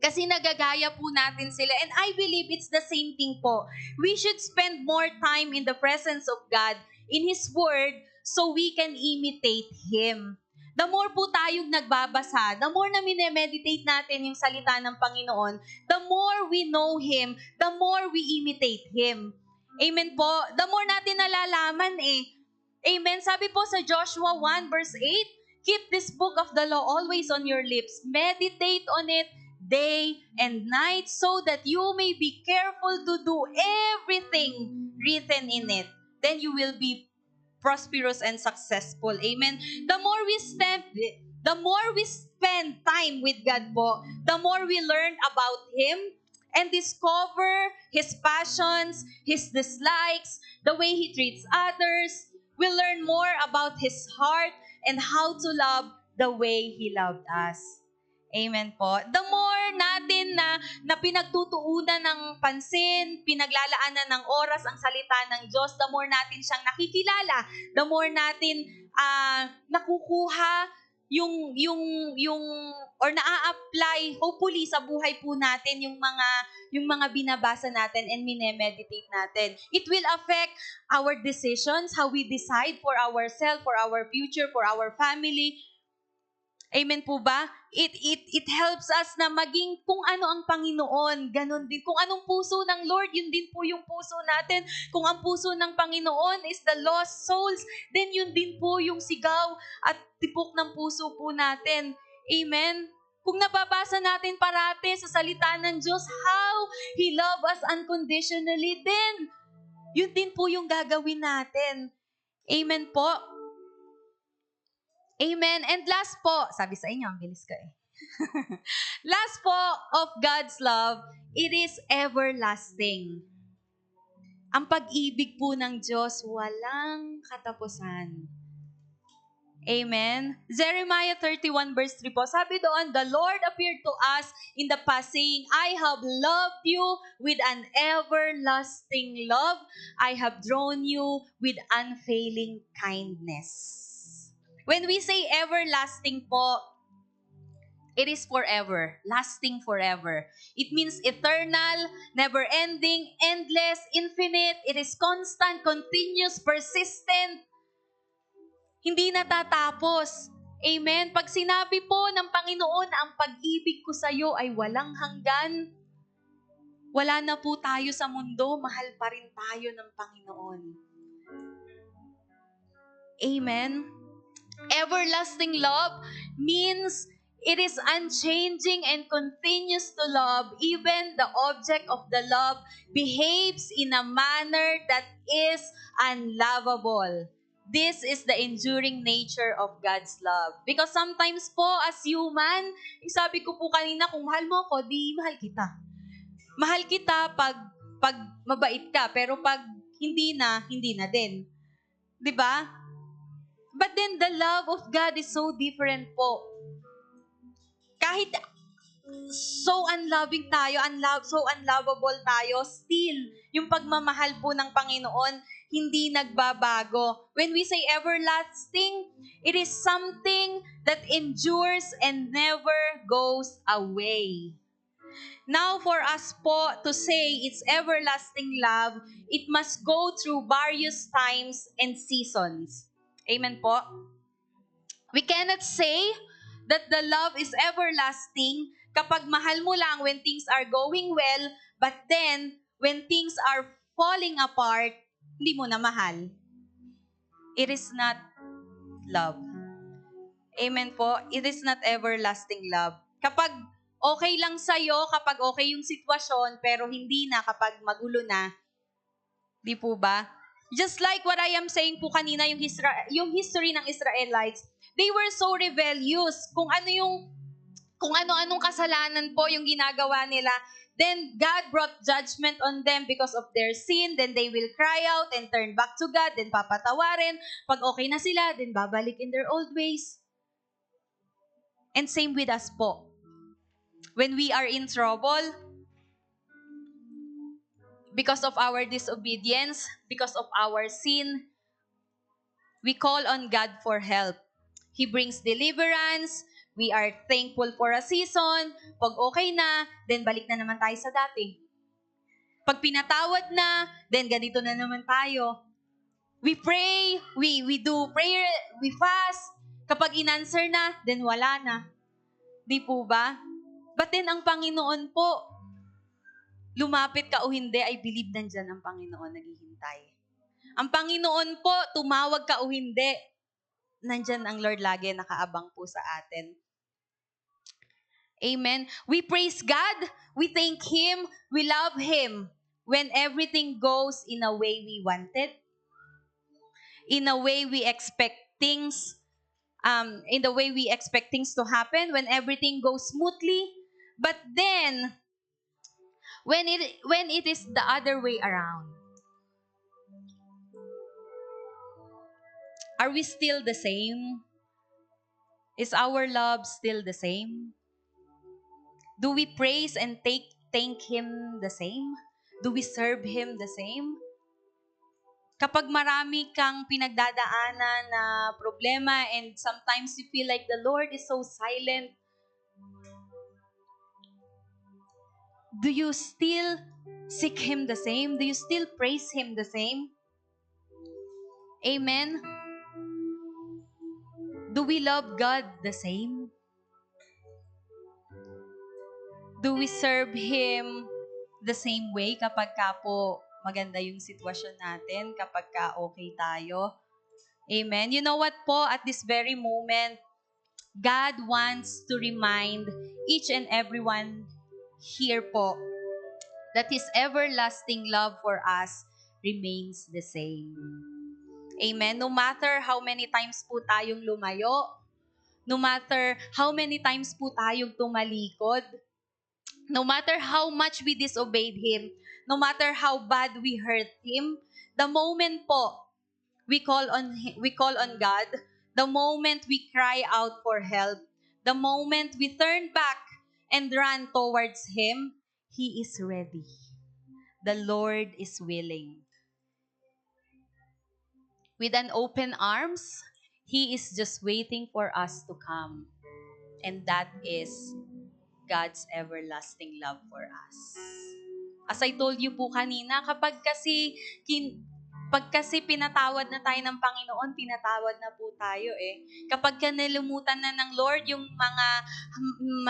Kasi nagagaya po natin sila. And I believe it's the same thing po. We should spend more time in the presence of God, in His Word, so we can imitate Him. The more po tayong nagbabasa, the more na minemeditate natin yung salita ng Panginoon, the more we know Him, the more we imitate Him. Amen po? The more natin nalalaman Amen? Sabi po sa Joshua 1 verse 8, keep this book of the law always on your lips. Meditate on it day and night so that you may be careful to do everything written in it. Then you will be prosperous and successful. Amen. The more we spend time with God po, the more we learn about Him and discover His passions, His dislikes, the way He treats others. We learn more about His heart and how to love the way He loved us. Amen po. The more natin na pinagtutuunan ng pansin, pinaglalaanan ng oras ang salita ng Diyos, the more natin siyang nakikilala, the more natin nakukuha or naa-apply hopefully sa buhay po natin yung mga binabasa natin and minemeditate natin. It will affect our decisions, how we decide for ourselves, for our future, for our family. Amen po ba? It helps us na maging kung ano ang Panginoon, ganun din. Kung anong puso ng Lord, yun din po yung puso natin. Kung ang puso ng Panginoon is the lost souls, then yun din po yung sigaw at tipok ng puso po natin. Amen? Kung nababasa natin parati sa salita ng Diyos, how He loved us unconditionally, then yun din po yung gagawin natin. Amen po? Amen. And last po, sabi sa inyo, ang bilis ko last po of God's love, it is everlasting. Ang pag-ibig po ng Diyos, walang katapusan. Amen. Jeremiah 31 verse 3 po, sabi doon, the Lord appeared to us in the past saying, I have loved you with an everlasting love. I have drawn you with unfailing kindness. When we say everlasting po, it is forever, lasting forever. It means eternal, never-ending, endless, infinite. It is constant, continuous, persistent. Hindi natatapos. Amen? Pag sinabi po ng Panginoon na ang pag-ibig ko sa iyo ay walang hanggan, wala na po tayo sa mundo, mahal pa rin tayo ng Panginoon. Amen? Everlasting love means it is unchanging and continues to love. Even the object of the love behaves in a manner that is unlovable. This is the enduring nature of God's love. Because sometimes po, as human, sabi ko po kanina, kung mahal mo ako, di mahal kita. Mahal kita pag mabait ka, pero pag hindi na din. 'Di ba? But then the love of God is so different po. Kahit so unloving tayo, so unlovable tayo, still, yung pagmamahal po ng Panginoon, hindi nagbabago. When we say everlasting, it is something that endures and never goes away. Now, for us po to say it's everlasting love, it must go through various times and seasons. Amen po? We cannot say that the love is everlasting kapag mahal mo lang when things are going well, but then, when things are falling apart, hindi mo na mahal. It is not love. Amen po? It is not everlasting love. Kapag okay lang sa'yo, kapag okay yung sitwasyon, pero hindi na kapag magulo na, di po ba? Just like what I am saying po kanina, yung history ng Israelites, they were so rebellious. Kung ano-anong kasalanan po yung ginagawa nila, then God brought judgment on them because of their sin. Then they will cry out and turn back to God, then papatawarin. Pag okay na sila, then babalik in their old ways. And same with us po. When we are in trouble, because of our disobedience, because of our sin, we call on God for help. He brings deliverance, We are thankful for a season. Pag okay na, then balik na naman tayo sa dati. Pag pinatawad na, then ganito na naman tayo. We pray, we do prayer, we fast. Kapag in-answer na, then wala na. Di po ba? But then ang Panginoon po, lumapit ka o hindi, I believe nandyan ang Panginoon naghihintay. Ang Panginoon po, tumawag ka o hindi, nandyan ang Lord lagi nakaabang po sa atin. Amen. We praise God, we thank Him, we love Him when everything goes in a way we wanted, in a way we expect things, in the way we expect things to happen, when everything goes smoothly. But then, when it is the other way around, are we still the same? Is our love still the same? Do we praise and thank Him the same? Do we serve Him the same? Kapag marami kang pinagdadaanan na problema and sometimes you feel like the Lord is so silent, do you still seek Him the same? Do you still praise Him the same? Amen? Do we love God the same? Do we serve Him the same way kapag ka po maganda yung sitwasyon natin, kapag ka okay tayo? Amen? You know what po, at this very moment, God wants to remind each and everyone here po that His everlasting love for us remains the same. Amen? No matter how many times po tayong lumayo, no matter how many times po tayong tumalikod, no matter how much we disobeyed Him, no matter how bad we hurt Him, the moment po we call on God, the moment we cry out for help, the moment we turn back and run towards Him, He is ready. The Lord is willing. With an open arms, He is just waiting for us to come. And that is God's everlasting love for us. As I told you po kanina, pag kasi pinatawad na tayo ng Panginoon, pinatawad na po tayo eh. Kapag ka nalumutan na ng Lord yung mga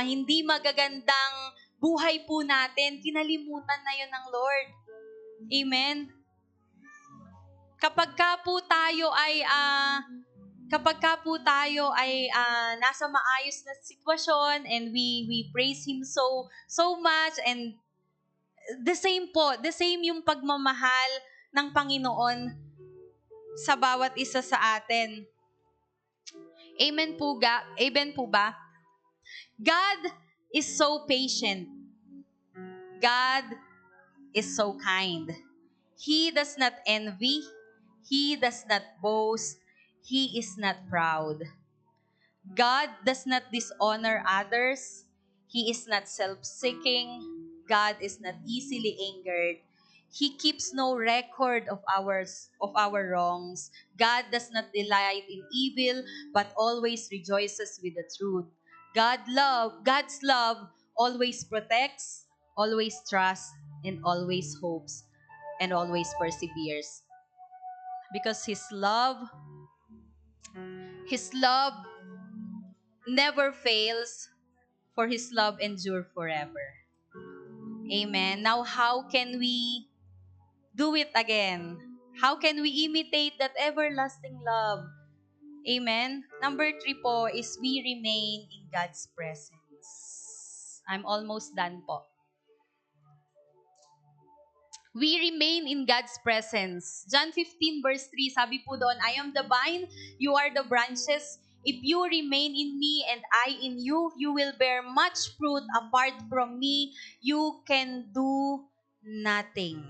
hindi magagandang buhay po natin, kinalimutan na yun ng Lord. Amen? Kapag ka po tayo ay nasa maayos na sitwasyon and we praise Him so much, and the same yung pagmamahal ng Panginoon sa bawat isa sa atin. Amen po ba? God is so patient. God is so kind. He does not envy. He does not boast. He is not proud. God does not dishonor others. He is not self-seeking. God is not easily angered. He keeps no record of our wrongs. God does not delight in evil, but always rejoices with the truth. God's love always protects, always trusts, and always hopes, and always perseveres. Because His love never fails, for His love endure forever. Amen. Now, how can we do it again? How can we imitate that everlasting love? Amen. Number 3 po is we remain in God's presence. I'm almost done po. We remain in God's presence. John 15 verse 3, sabi po doon, I am the vine, you are the branches. If you remain in me and I in you, you will bear much fruit. Apart from me, you can do nothing.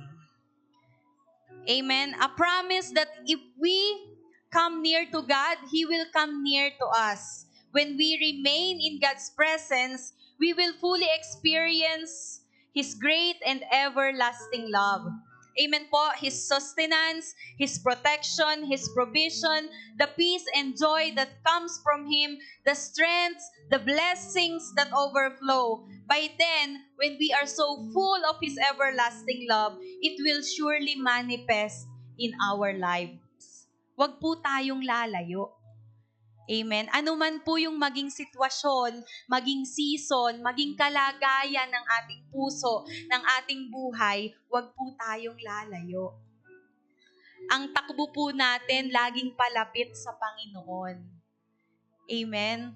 Amen. A promise that if we come near to God, He will come near to us. When we remain in God's presence, we will fully experience His great and everlasting love. Amen po, His sustenance, His protection, His provision, the peace and joy that comes from Him, the strength, the blessings that overflow. By then, when we are so full of His everlasting love, it will surely manifest in our lives. Huwag po tayong lalayo. Amen. Ano man po yung maging sitwasyon, maging season, maging kalagayan ng ating puso, ng ating buhay, huwag po tayong lalayo. Ang takbo po natin laging palapit sa Panginoon. Amen.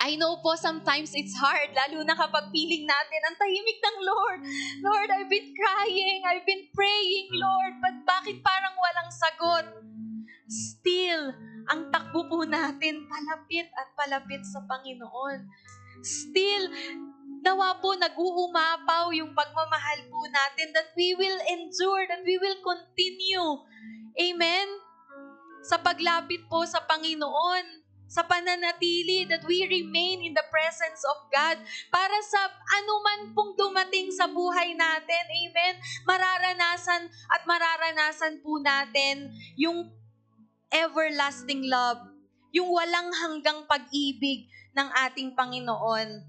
I know po sometimes it's hard, lalo na kapag feeling natin ang tahimik ng Lord. Lord, I've been crying, I've been praying, Lord, but bakit parang walang sagot? Still, ang takbo po natin palapit at palapit sa Panginoon. Still, nawa po nag-uumapaw yung pagmamahal po natin that we will endure, that we will continue. Amen? Sa paglapit po sa Panginoon, sa pananatili, that we remain in the presence of God para sa anuman pong dumating sa buhay natin. Amen? Mararanasan po natin yung everlasting love, yung walang hanggang pag-ibig ng ating Panginoon.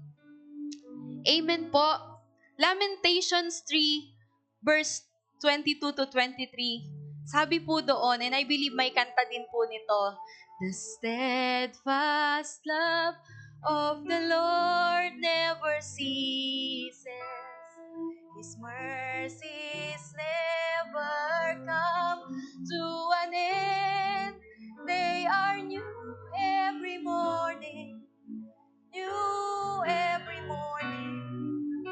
Amen po. Lamentations 3, verse 22 to 23. Sabi po doon, and I believe may kanta din po nito, the steadfast love of the Lord never ceases. His mercies never come to an end. They are new every morning. New every morning.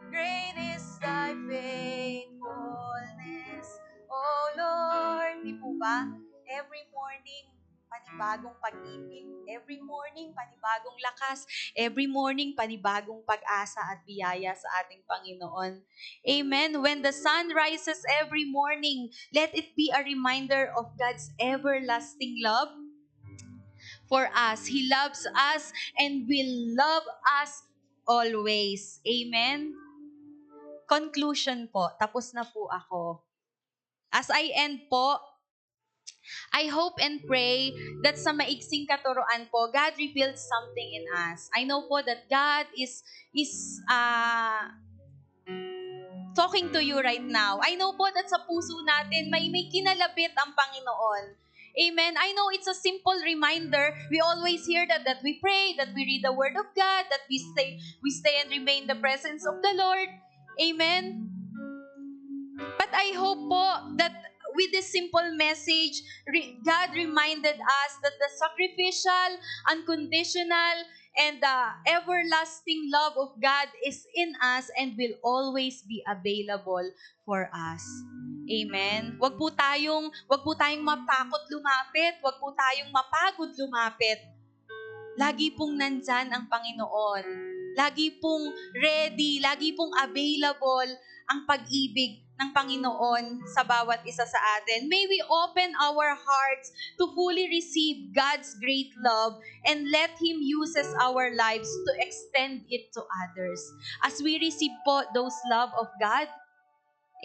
Great is thy faithfulness, O Lord. Di po ba? Every morning, panibagong pag-ibig. Every morning, panibagong lakas. Every morning, panibagong pag-asa at biyaya sa ating Panginoon. Amen. When the sun rises every morning, let it be a reminder of God's everlasting love for us. He loves us and will love us always. Amen. Conclusion po. Tapos na po ako. As I end po, I hope and pray that sa maiksing katuruan po, God revealed something in us. I know po that God is talking to you right now. I know po that sa puso natin may kinalapit ang Panginoon. Amen. I know it's a simple reminder. We always hear that we pray, that we read the Word of God, that we stay and remain in the presence of the Lord. Amen. But I hope po that with this simple message, God reminded us that the sacrificial, unconditional, and the everlasting love of God is in us and will always be available for us. Amen. Wag po tayong matakot lumapit, wag po tayong mapagod lumapit. Lagi pong nandyan ang Panginoon. Lagi pong ready, lagi pong available ang pag-ibig ng Panginoon sa bawat isa sa atin. May we open our hearts to fully receive God's great love and let Him uses our lives to extend it to others. As we receive po those love of God,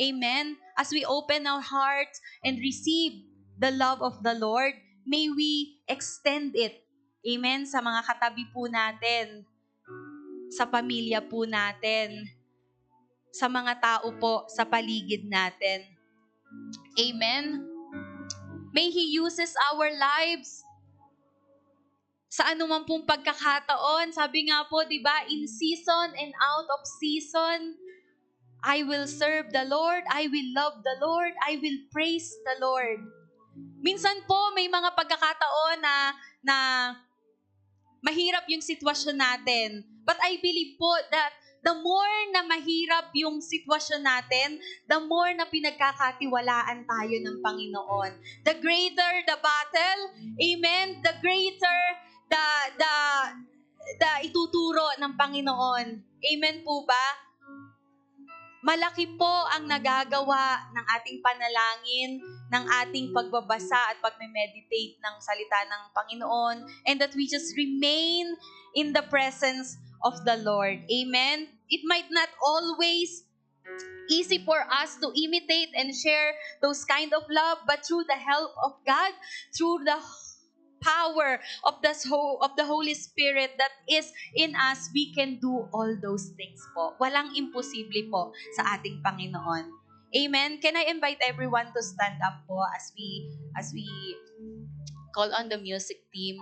amen, as we open our hearts and receive the love of the Lord, may we extend it, amen, sa mga katabi po natin, sa pamilya po natin, sa mga tao po sa paligid natin. Amen. May He uses our lives sa anumang pong pagkakataon. Sabi nga po, di ba, in season and out of season, I will serve the Lord, I will love the Lord, I will praise the Lord. Minsan po, may mga pagkakataon na mahirap yung sitwasyon natin. But I believe po that the more na mahirap yung sitwasyon natin, the more na pinagkakatiwalaan tayo ng Panginoon. The greater the battle, amen, the greater the ituturo ng Panginoon. Amen po ba? Malaki po ang nagagawa ng ating panalangin, ng ating pagbabasa at pagme-meditate ng salita ng Panginoon, and that we just remain in the presence of the Lord. Amen? It might not always easy for us to imitate and share those kind of love, but through the help of God, through the power of the Holy Spirit that is in us, we can do all those things po. Walang imposible po sa ating Panginoon. Amen. Can I invite everyone to stand up po as we call on the music team?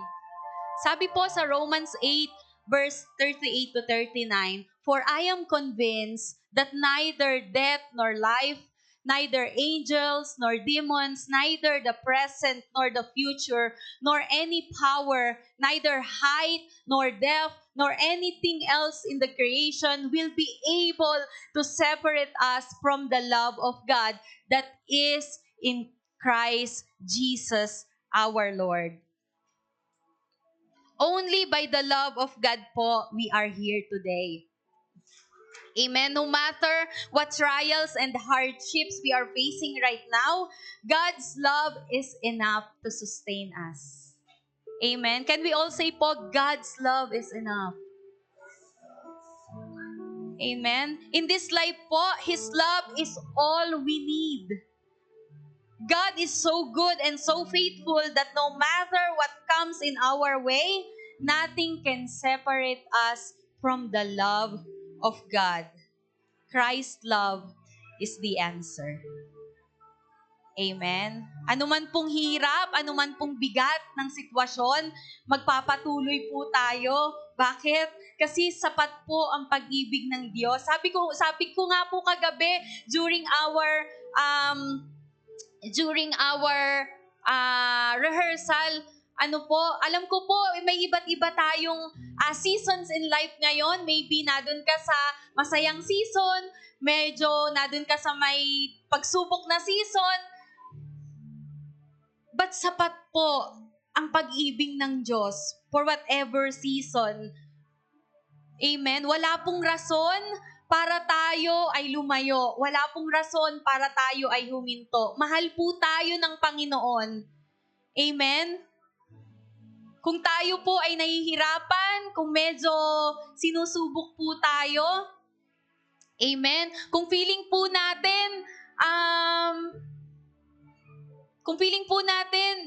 Sabi po sa Romans 8 verse 38 to 39, "For I am convinced that neither death nor life, neither angels nor demons, neither the present nor the future, nor any power, neither height nor depth, nor anything else in the creation will be able to separate us from the love of God that is in Christ Jesus our Lord." Only by the love of God po, we are here today. Amen. No matter what trials and hardships we are facing right now, God's love is enough to sustain us. Amen. Can we all say po, God's love is enough? Amen. In this life po, His love is all we need. God is so good and so faithful that no matter what comes in our way, nothing can separate us from the love of God. Christ's love is the answer. Amen. Anuman pong hirap, anuman pong bigat ng sitwasyon, magpapatuloy po tayo. Bakit? Kasi sapat po ang pag-ibig ng Diyos. Sabi ko nga po kagabi during our rehearsal, alam ko po, may iba't iba tayong seasons in life ngayon. Maybe nadun ka sa masayang season, medyo nadun ka sa may pagsubok na season. But sapat po ang pag-ibig ng Diyos for whatever season. Amen? Wala pong rason para tayo ay lumayo. Wala pong rason para tayo ay huminto. Mahal po tayo ng Panginoon. Amen? Kung tayo po ay nahihirapan, kung medyo sinusubok po tayo, amen? Kung feeling po natin,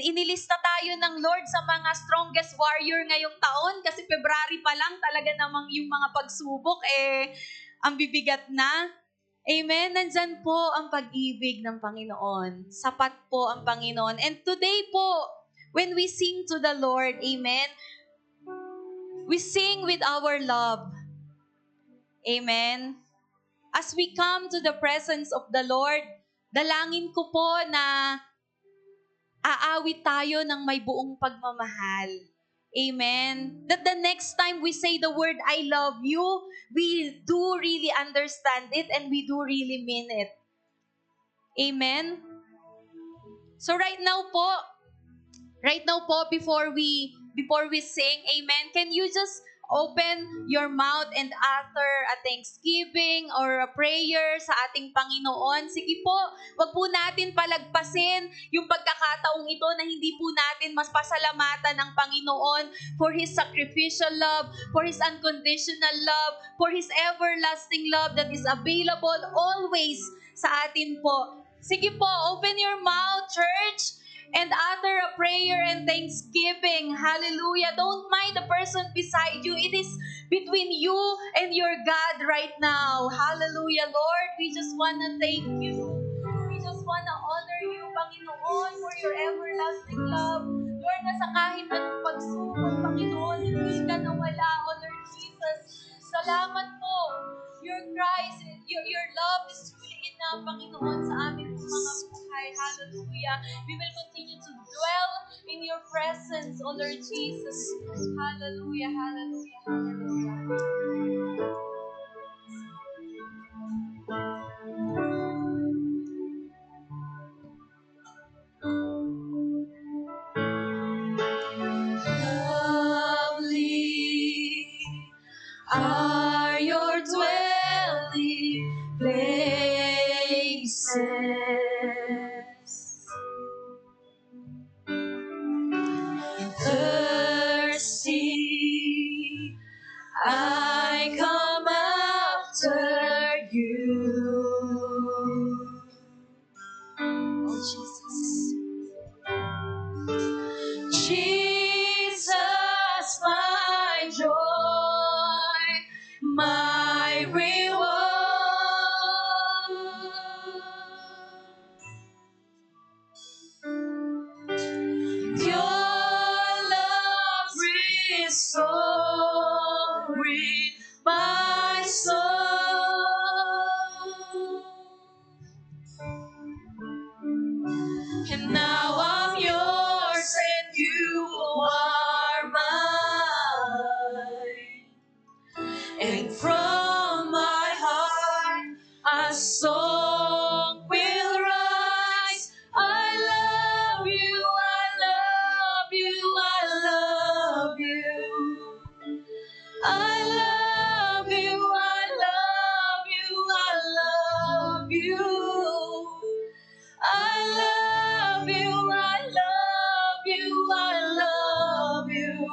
inilista tayo ng Lord sa mga strongest warrior ngayong taon kasi February pa lang talaga namang yung mga pagsubok ang bibigat na. Amen? Nandyan po ang pag-ibig ng Panginoon. Sapat po ang Panginoon. And today po, when we sing to the Lord, amen, we sing with our love. Amen? As we come to the presence of the Lord, dalangin ko po na aawit tayo ng may buong pagmamahal. Amen. That the next time we say the word, I love you, we do really understand it and we do really mean it. Amen. So right now po, before we sing, amen, can you just open your mouth and utter a thanksgiving or a prayer sa ating Panginoon? Sige po, wag po natin palagpasin yung pagkakataong ito na hindi po natin mas pasalamatan ang Panginoon for His sacrificial love, for His unconditional love, for His everlasting love that is available always sa atin po. Sige po, open your mouth, church, and utter a prayer and thanksgiving. Hallelujah. Don't mind the person beside you. It is between you and your God right now. Hallelujah, Lord. We just want to thank you. We just want to honor you, Panginoon, for your everlasting love. Lord, nasa kahit anong pagsubok, Panginoon, hindi ka nawala, O Lord Jesus. Salamat po. Your Christ, your love is truly enough, Panginoon, sa aming mga buhay. Hallelujah. We will continue to dwell in your presence, O Lord Jesus. Hallelujah, hallelujah, hallelujah. Lovely are your dwelling places. Thirsty soul, with my soul. And now I'm yours and you are mine. And from my heart a song will rise. I love you, I love you, I love you. I love you, I love you, I love you. I love you, I love you, I love you.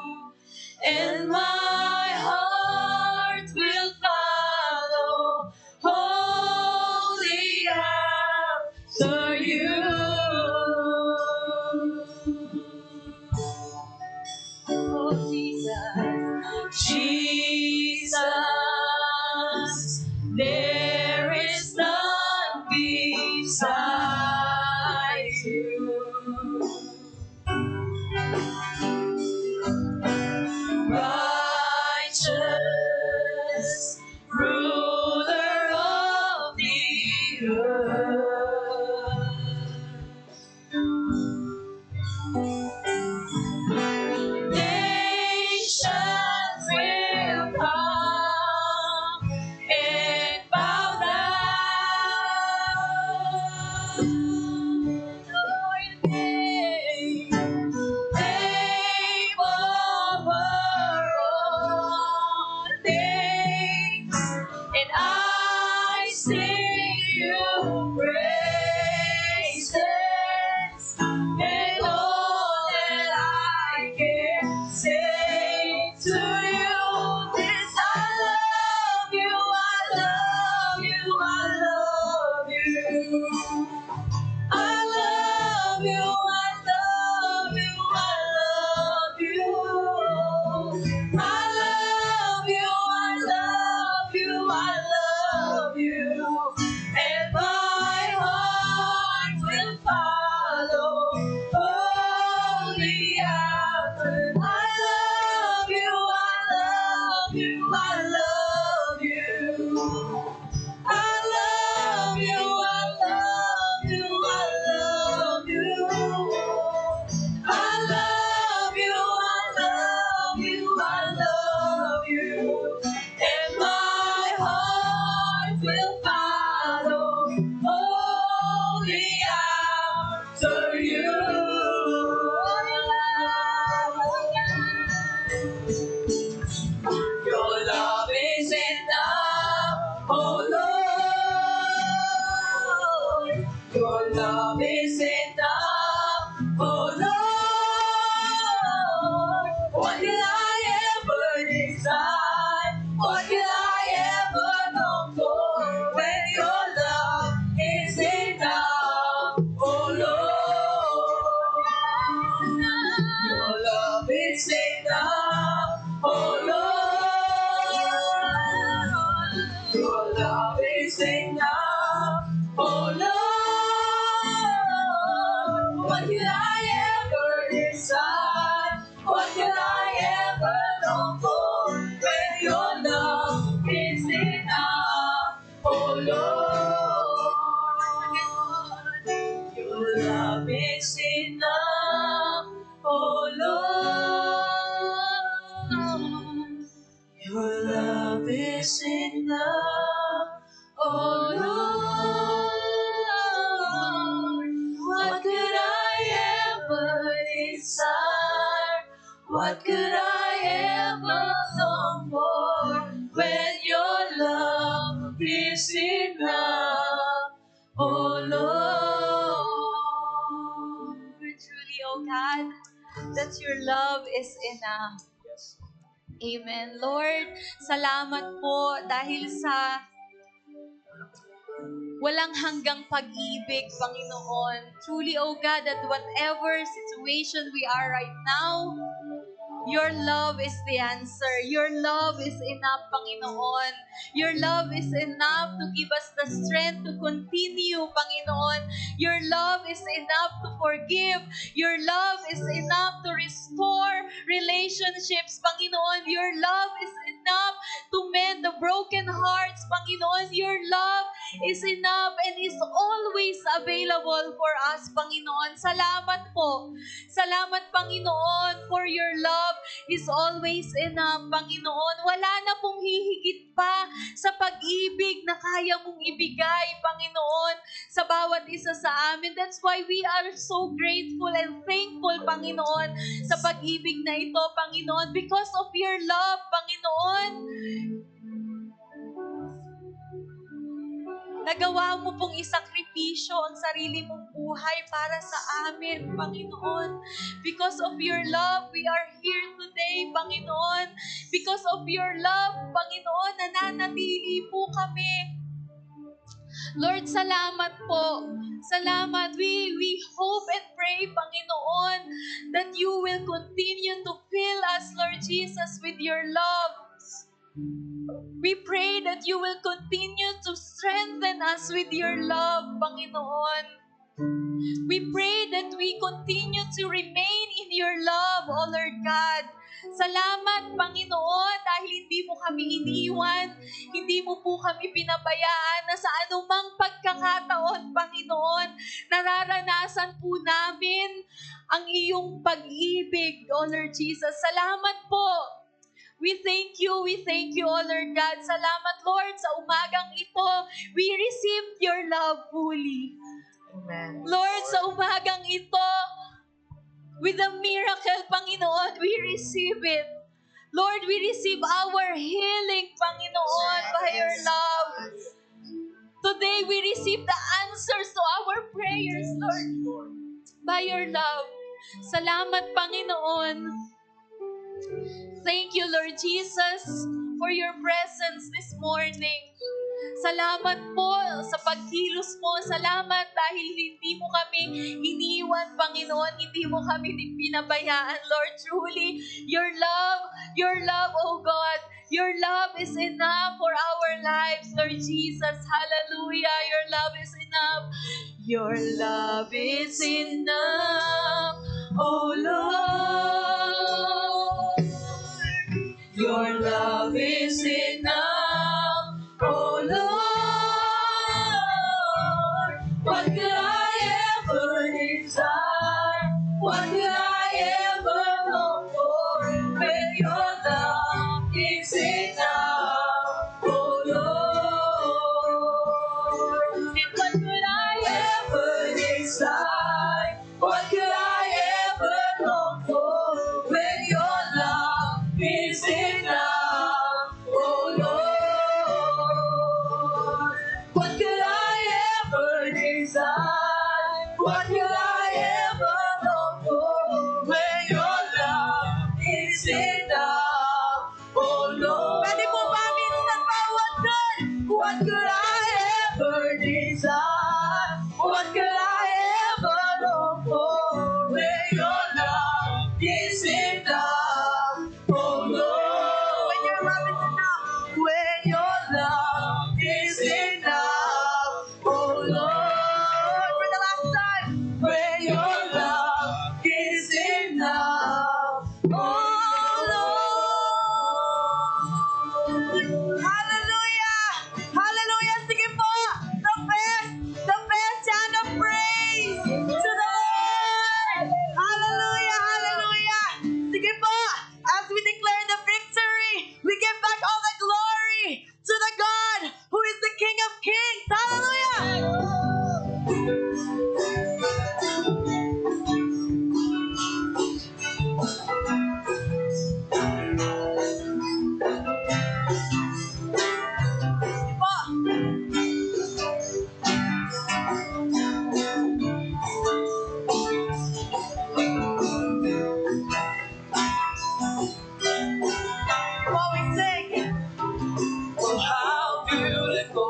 And my heart will follow wholly after you. Oh, Jesus, Jesus, there is none beside you. Righteous ruler of the earth. Nations will come and bow down. Lord, name over all names, and I sing you praises, and all that I can say to you is I love you, I love you, I love you. I love you, I love you, I love you. I love you, I love you, I love you. And my heart will follow only after. I love you, I love you, I love you. I love you, I love you, I love you. I love you, I love you, I love you. And my heart will follow only after you. Your love is enough, oh Lord. Your love is enough, oh Lord. What did I ever desire? What did I ever long for? When your love is enough, oh Lord. Your love is enough, oh Lord. Your love is enough, oh Lord. What could I ever desire? What could I ever long for? When your love is enough, oh Lord. Your love is enough, oh Lord. Your love is enough, oh Lord. What could I ever desire? What could I ever long for? When your love is enough, oh Lord. Truly, oh God, that your love is enough. Amen. Lord, salamat po dahil sa walang hanggang pag-ibig, Panginoon. Truly, oh God, that whatever situation we are right now, Your love is the answer. Your love is enough, Panginoon. Your love is enough to give us the strength to continue, Panginoon. Your love is enough to forgive. Your love is enough to restore relationships, Panginoon. Your love is enough to mend the broken hearts, Panginoon. Your love is enough and is always available for us, Panginoon. Salamat po. Salamat, Panginoon, for your love is always enough, Panginoon. Wala na pong hihigit pa sa pag-ibig na kaya mong ibigay, Panginoon, sa bawat isa sa amin. That's why we are so grateful and thankful, Panginoon, sa pag-ibig na ito, Panginoon, because of your love, Panginoon. Nagawa mo pong isakripisyo ang sarili mong buhay para sa amin, Panginoon. Because of your love, we are here today, Panginoon. Because of your love, Panginoon, nananatili po kami. Lord, salamat po. Salamat. We hope and pray, Panginoon, that you will continue to fill us, Lord Jesus, with your love. We pray that you will continue to strengthen us with your love, Panginoon. We pray that we continue to remain in your love, O Lord God. Salamat, Panginoon, dahil hindi mo kami iniwan, hindi mo po kami pinabayaan na sa anumang pagkakataon, Panginoon, nararanasan po namin ang iyong pag-ibig, O Lord Jesus. Salamat po. We thank you, O Lord God. Salamat, Lord, sa umagang ito. We received your love fully. Amen. Lord, sa umagang ito, with a miracle, Panginoon, we receive it. Lord, we receive our healing, Panginoon, by your love. Today, we receive the answers to our prayers, Lord, by your love. Salamat, Panginoon. Thank you, Lord Jesus, for your presence this morning. Salamat po sa pagkilos mo. Salamat dahil hindi mo kami iniwan, Panginoon. Hindi mo kami din pinabayaan, Lord. Truly, your love, oh God, your love is enough for our lives, Lord Jesus. Hallelujah. Your love is enough. Your love is enough, oh Lord. Your love is enough, oh Lord. What could I ever desire? What could I ever long for when your love is enough, oh Lord? And what could I ever desire? What could I ever long for when your love is enough, oh Lord? What could I ever desire? What could I ever long for when your love is enough, oh Lord? Pwede po ba minsan bawat doon? What could I ever desire? What could I ever long for when your love is enough, oh Lord? When your love is enough. When your love is enough, oh Lord. For the last time. When your love is enough, oh Lord. Hallelujah! Hallelujah! Sige po! The best hand of praise to the Lord! Hallelujah! Hallelujah! Sige po! As we declare the victory, we give back all the glory to the God who is the King of Kings. Hallelujah! Sige po! While we sing, oh, how beautiful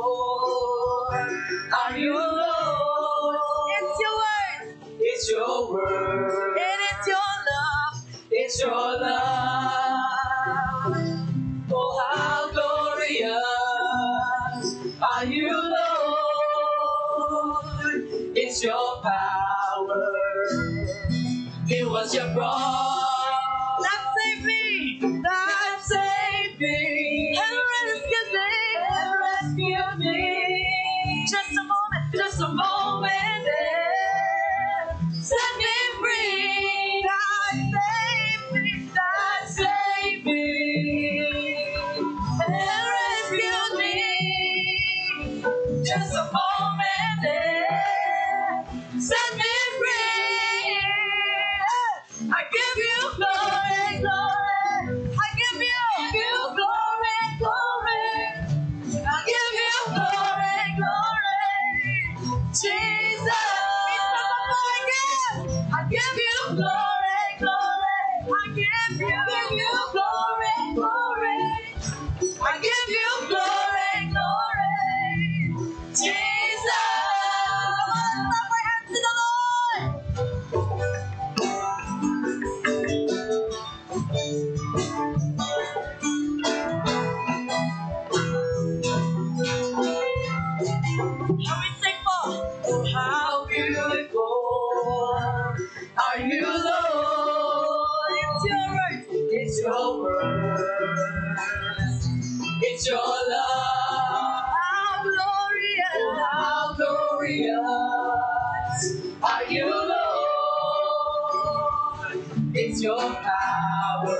are you, Lord? It's your word. It's your word. It is your love. It's your love. It was your cross that saved me, that saved me, and rescued me. Just a moment there, set me free. That saved me, and rescued me. Just a moment there, set me free. I give you glory, glory. I give you glory, glory. I give you glory, glory. Jesus. I give you glory, glory. I give you glory, glory. I give you glory, glory. Jesus. Come on, clap our hands to the Lord. How we sing for? Oh, how beautiful are you, Lord? It's your word. It's your word. It's your love. How glorious are you, Lord? It's your power.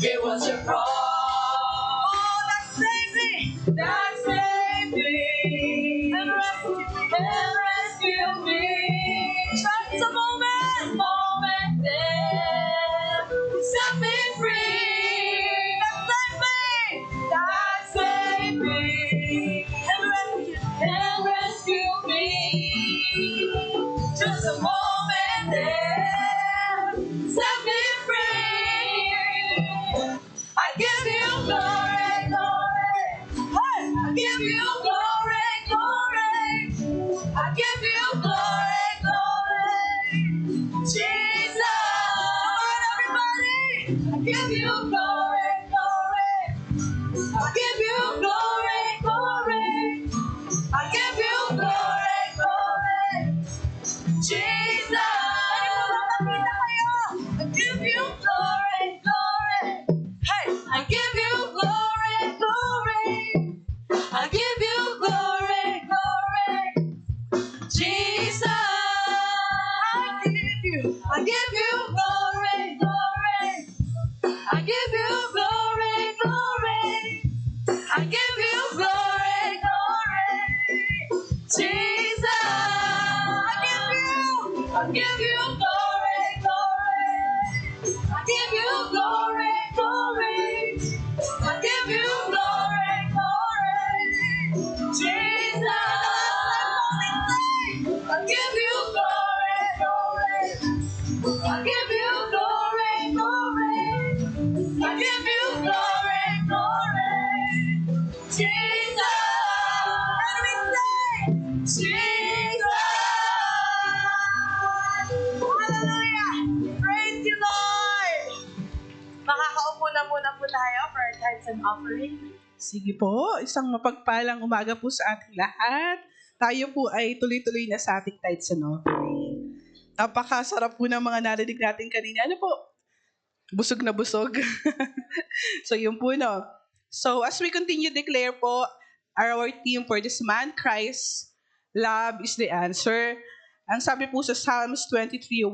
It was your cross. Oh, that saved me. That saved me. And rescued me. Just a moment there. Set me free. That saved me. And rescued me. Just a moment there. Set me free. I give you glory, glory. Hey, I give you glory, glory. I give you glory, glory. Jesus. Come on, everybody. I give you glory, glory. I give you glory, glory. I give you glory, glory. Jesus. I give you glory, glory. Hey, I give you glory, glory. I give you glory, glory. Jesus. I give you glory, glory. I give you glory, glory. I give you glory, glory. Jesus. I give you glory, glory. I give you glory, glory. I give you glory, glory. Jesus. I give you glory, glory. I give you glory, glory. I give you glory, glory. Jesus. And we say, Jesus. Hallelujah. Praise you, Lord. Makakaupo na muna po tayo for our tithes and offering. Sige po, isang mapagpalang umaga po sa ating lahat. Tayo po ay tuloy-tuloy na sa ating tithes and offering. Napakasarap po ng mga narinig natin kanina. Ano po? Busog na busog. So yun po, no? So as we continue declare po, our theme for this month, Christ, love is the answer. Ang sabi po sa Psalms 23:1,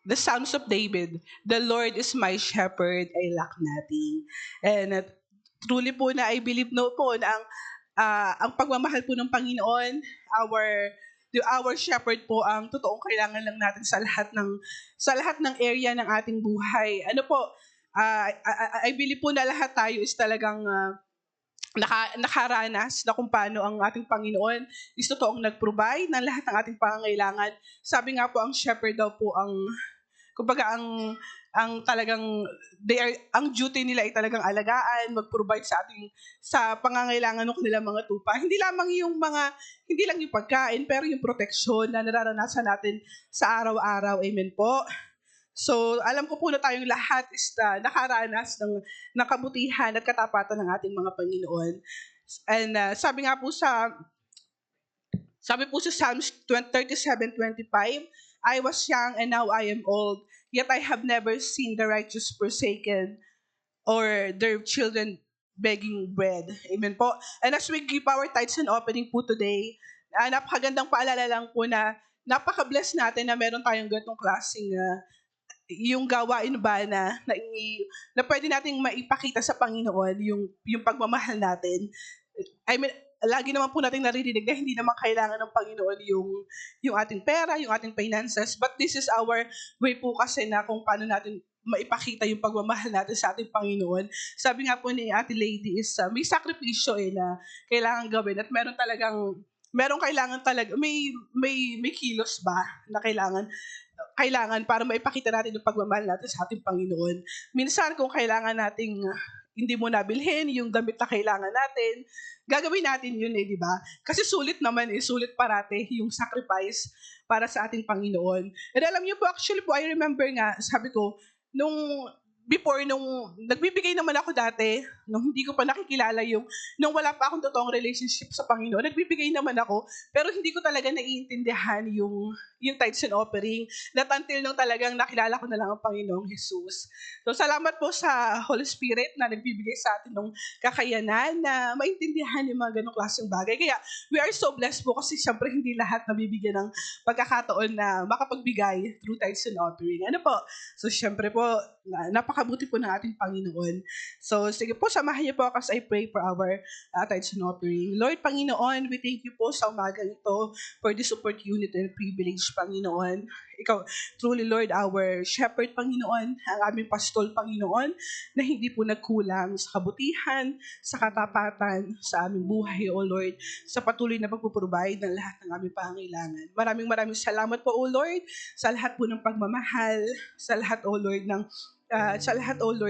the Psalms of David, the Lord is my shepherd, I lack nothing. And truly po na I believe no po na ang pagmamahal po ng Panginoon, our shepherd po ang totoong kailangan lang natin sa lahat ng area ng ating buhay. Ano po, I believe po na lahat tayo is talagang nakaranas na kung paano ang ating Panginoon is totoong nag-provide ng lahat ng ating pangangailangan. Sabi nga po, ang shepherd daw po kumbaga ang talagang ang duty nila ay talagang alagaan, mag-provide sa pangangailangan ng kanilang mga tupa. Hindi lang yung pagkain, pero yung proteksyon na nararanasan natin sa araw-araw. Amen po. So, alam ko po na tayong lahat is nakaranas ng kabutihan at katapatan ng ating mga Panginoon. And sabi nga po sa Sabi po sa Psalms 37:25, I was young and now I am old, yet I have never seen the righteous forsaken or their children begging bread. Amen po. And as we give our tithes and offering po today, napakagandang paalala lang po na napaka-bless natin na meron tayong ganitong klaseng yung gawain ba na pwede nating maipakita sa Panginoon yung pagmamahal natin. I mean, lagi naman po nating naririnig na hindi naman kailangan ng Panginoon yung ating pera, yung ating finances, but this is our way po kasi na kung paano natin maipakita yung pagmamahal natin sa ating Panginoon. Sabi nga po ni Ate Lady is may sakripisyo na kailangan gawin at meron kailangan talaga may kilos ba na kailangan para maipakita natin yung pagmamahal natin sa ating Panginoon. Minsan kung kailangan nating hindi mo nabilhin yung damit na kailangan natin, gagawin natin yun di ba? Kasi sulit naman sulit parate yung sacrifice para sa ating Panginoon. And alam niyo po, actually po, I remember nga, sabi ko, nung nagbibigay naman ako dati, nung hindi ko pa nakikilala nung wala pa akong totoong relationship sa Panginoon, nagbibigay naman ako, pero hindi ko talaga naiintindihan yung tithes and offering, not until nung talagang nakilala ko na lang ang Panginoong Jesus. So, salamat po sa Holy Spirit na nagbibigay sa atin ng kakayanan na maintindihan yung mga ganong klaseng bagay. Kaya, we are so blessed po kasi syempre hindi lahat nabibigyan ng pagkakataon na makapagbigay through tithes and offering. Ano po? So, syempre po, napakabuti po ng ating Panginoon. So, sige po, samahan niyo po ako as I pray for our tithes and offering. Lord, Panginoon, we thank you po sa umagang ito for this opportunity and privilege, Panginoon. Ikaw, truly, Lord, our shepherd, Panginoon, ang aming pastol, Panginoon, na hindi po nagkulang sa kabutihan, sa katapatan, sa aming buhay, O Lord, sa patuloy na pagpuprovide ng lahat ng aming pangangailangan. Maraming salamat po, O Lord, sa lahat po ng pagmamahal, sa lahat, O Lord,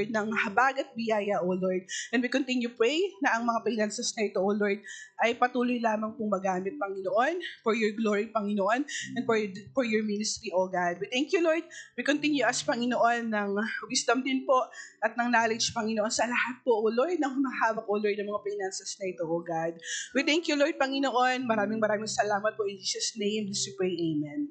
ng habag at biyaya, O Lord. And we continue pray na ang mga finances na ito, O Lord, ay patuloy lamang pong magamit, Panginoon, for your glory, Panginoon, and for your ministry, O God. We thank you, Lord. We continue as Panginoon ng wisdom din po at ng knowledge, Panginoon, sa lahat po, O Lord, ng humahawak, O Lord, ng mga finances na ito, O God. We thank you, Lord, Panginoon. Maraming salamat po in Jesus' name. We pray, Amen.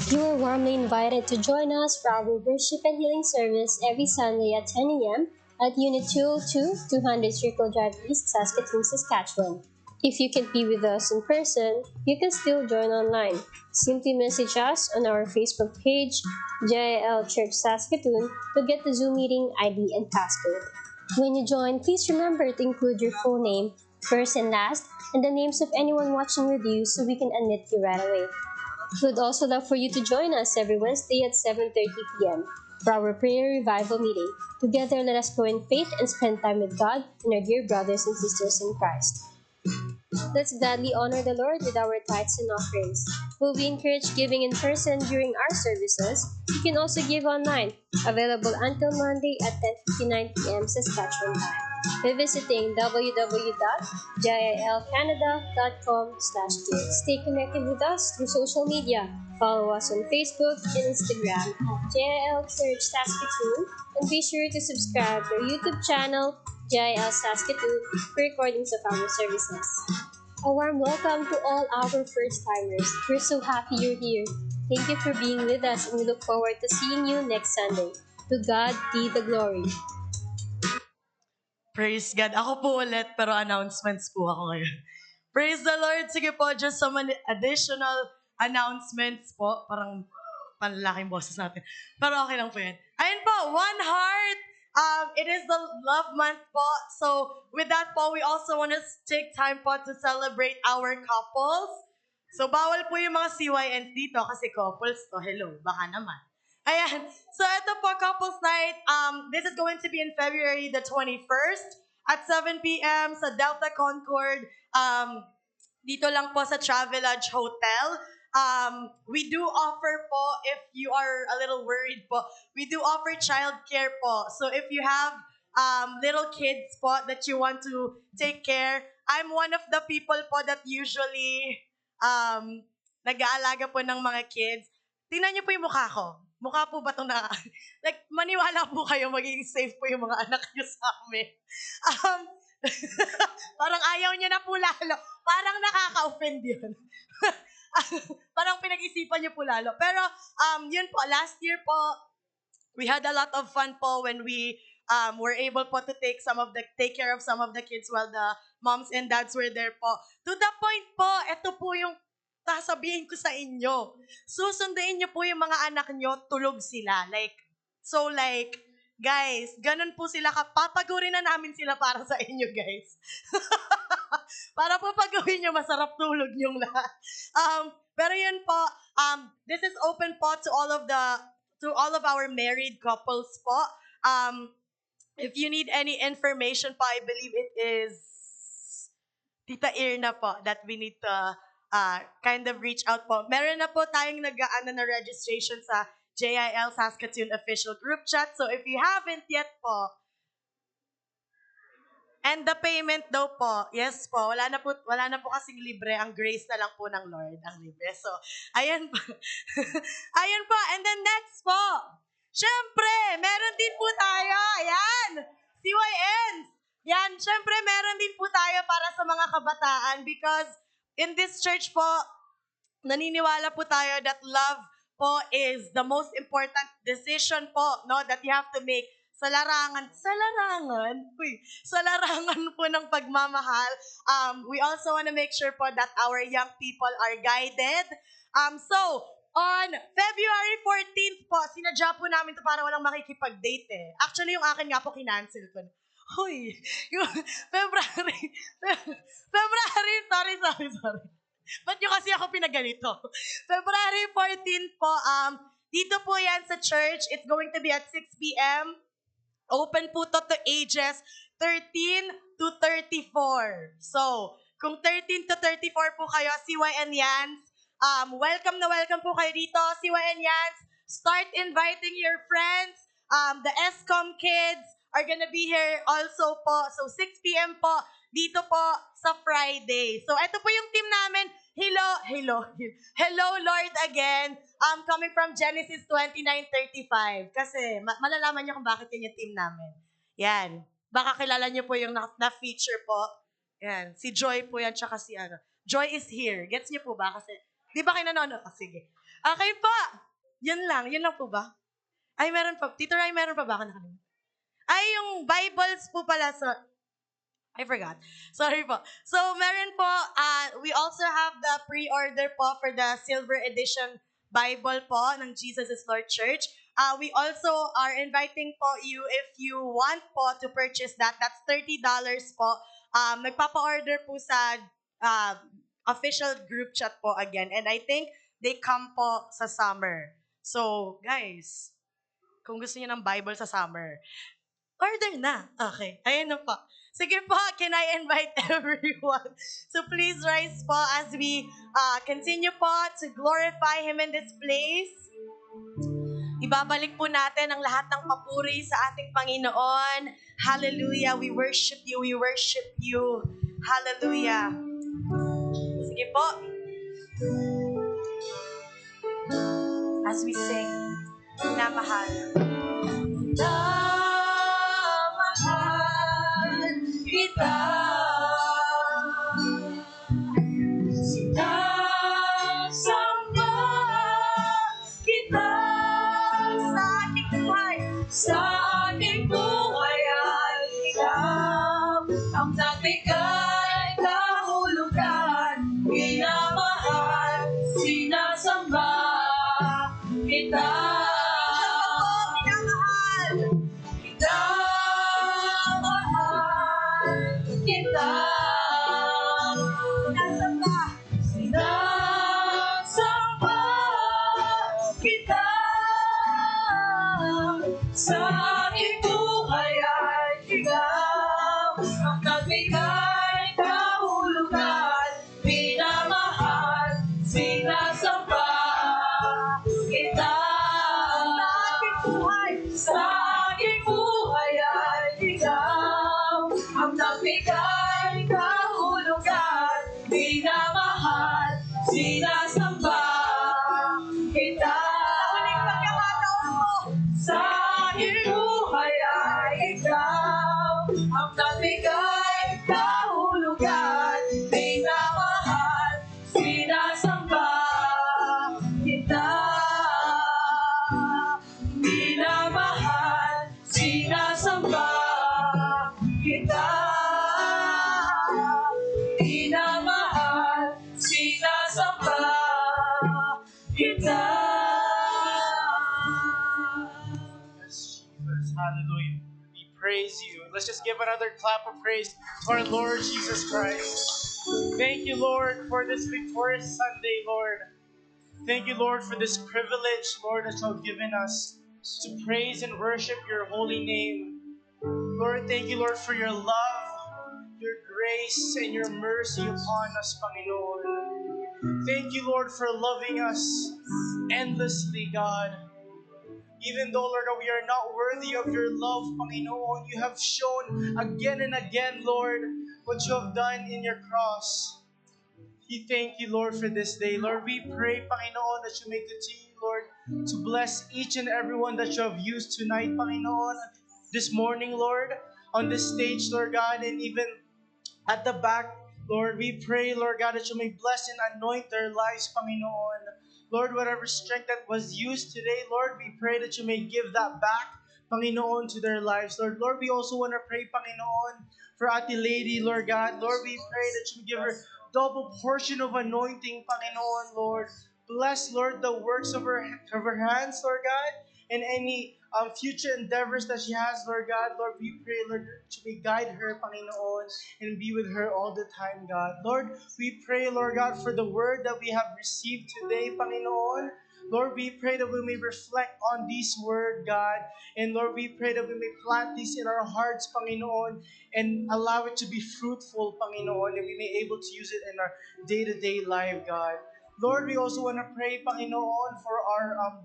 You are warmly invited to join us for our worship and healing service every Sunday at 10 a.m. at Unit 202, 200 Circle Drive East, Saskatoon, Saskatchewan. If you can't be with us in person, you can still join online. Simply message us on our Facebook page, JIL Church Saskatoon, to get the Zoom meeting ID and passcode. When you join, please remember to include your full name, first and last, and the names of anyone watching with you so we can admit you right away. We would also love for you to join us every Wednesday at 7:30 p.m. for our prayer revival meeting. Together, let us grow in faith and spend time with God and our dear brothers and sisters in Christ. Let's gladly honor the Lord with our tithes and offerings. We'll be encouraged giving in person during our services. You can also give online, available until Monday at 10:59 p.m. Saskatchewan time by visiting www.jilcanada.com/give. Stay connected with us through social media. Follow us on Facebook and Instagram at JIL Church Saskatoon, and be sure to subscribe to our YouTube channel, JIL Saskatoon, for recordings of our services. A warm welcome to all our first-timers. We're so happy you're here. Thank you for being with us, and we look forward to seeing you next Sunday. To God be the glory. Praise God. Ako po ulit, pero announcements po ako ngayon. Praise the Lord. Sige po, just some additional announcements po. Parang panlalaking boses natin. Pero okay lang po yan. Ayun po, One Heart. It is the love month po. So with that po, we also want to take time po to celebrate our couples. So bawal po yung mga CYNs dito kasi couples to. Hello, baka naman. Ayan. So ito po, couples night. This is going to be in February the 21st at 7 p.m. sa Delta Concord. Dito lang po sa Travelodge Hotel. We do offer po, if you are a little worried po, we do offer childcare po. So if you have little kids po that you want to take care, I'm one of the people po that usually nag-aalaga po ng mga kids. Tingnan niyo po yung mukha ko. Mukha po ba itong like, maniwala po kayo, magiging safe po yung mga anak niyo sa amin. Parang ayaw niya na po lalo. Parang nakaka-offend yun. Parang pinag-isipan niyo po lalo. Pero, yun po, last year po, we had a lot of fun po when we were able po to take care of some of the kids while the moms and dads were there po. To the point po, ito po yung sasabihin ko sa inyo. Susunduin niyo po yung mga anak niyo, tulog sila. Like, guys, ganun po sila. Papagurin na namin sila para sa inyo, guys. Para po pag-uwi nyo, masarap tulog yung lahat. Pero yun po, this is open po to all of our married couples po. If you need any information po, I believe it is Tita Irna po that we need to kind of reach out po. Meron na po tayong nag-aano na registration sa JIL Saskatoon official group chat. So if you haven't yet po, and the payment daw po, yes po, wala na po kasing libre, ang grace na lang po ng Lord ang libre. So, ayan po. Ayan po. And then next po, syempre, meron din po tayo, ayan, CYNs. Yan, syempre, meron din po tayo para sa mga kabataan because in this church po, naniniwala po tayo that love po is the most important decision po, no, that you have to make sa larangan po ng pagmamahal. We also want to make sure po that our young people are guided. So, on February 14th po, sinadya po namin to para walang makikipag-date eh. Actually, yung akin nga po, kinancel ko. Hoy, yung February, sorry. Ba't nyo kasi ako pinaganito? February 14th po, dito po yan sa church. It's going to be at 6 p.m. Open po to ages 13 to 34. So, kung 13 to 34 po kayo, CYN Yans, welcome na welcome po kayo dito. CYN Yans, start inviting your friends. The ESCOM kids are gonna be here also po. So, 6 p.m. po, dito po sa Friday. So, ito po yung team namin. Hello, Lord again. Coming from Genesis 29:35. Kasi malalaman niyo kung bakit yun yung team namin. Yan. Baka kilala niyo po yung na-feature po. Yan. Si Joy po yan, tsaka si ano. Joy is here. Gets niyo po ba? Kasi, di ba kayo nanonood? Sige. Okay po. Yun lang po ba? Ay, meron pa. Tito Ray, meron pa ba? Ako nakalimutan. Ay, yung Bibles po pala. So, I forgot. Sorry po. So, meron po, we also have the pre-order po for the Silver Edition Bible po ng Jesus is Lord Church. We also are inviting po you if you want po to purchase that. That's $30 po. Nagpapa-order po sa official group chat po again. And I think they come po sa summer. So, guys, kung gusto niyo ng Bible sa summer, order na. Okay. Ayan na po. Sige po, can I invite everyone? So please rise po as we continue po to glorify Him in this place. Ibabalik po natin ang lahat ng papuri sa ating Panginoon. Hallelujah. We worship you. We worship you. Hallelujah. Sige po. As we sing, minamahal. Kita sinasamba kita sa aking buhay ay ikaw ang nagbigay kahulugan, minamahal, sinasamba kita. Sa aking buhay ay ikaw ang nagbigay kahulugan, minamahal, sinasamba kita. Sa aking buhay ay ikaw ang nagbigay kahulugan, minamahal, sinasamba kita. Sa aking buhay ay ikaw ang nagbigay Let's just give another clap of praise to our Lord Jesus Christ. Thank you, Lord, for this victorious Sunday, Lord. Thank you, Lord, for this privilege, Lord, that you have given us to praise and worship your holy name. Lord, thank you, Lord, for your love, your grace, and your mercy upon us, Panginoon. Thank you, Lord, for loving us endlessly, God. Even though, Lord, we are not worthy of your love, Panginoon, you have shown again and again, Lord, what you have done in your cross. We thank you, Lord, for this day. Lord, we pray, Panginoon, that you may continue, Lord, to bless each and everyone that you have used tonight, Panginoon, this morning, Lord, on this stage, Lord God, and even at the back, Lord, we pray, Lord God, that you may bless and anoint their lives, Panginoon. Lord, whatever strength that was used today, Lord, we pray that you may give that back, Panginoon, to their lives. Lord, we also want to pray, Panginoon, for Ate Lady, Lord God. Lord, we pray that you give her double portion of anointing, Panginoon, Lord. Bless, Lord, the works of her hands, Lord God, and any future endeavors that she has, Lord God. Lord, we pray, Lord, that you may guide her, Panginoon, and be with her all the time, God. Lord, we pray, Lord God, for the word that we have received today, Panginoon. Lord, we pray that we may reflect on this word, God. And Lord, we pray that we may plant this in our hearts, Panginoon, and allow it to be fruitful, Panginoon, and we may able to use it in our day-to-day life, God. Lord, we also want to pray, Panginoon, for our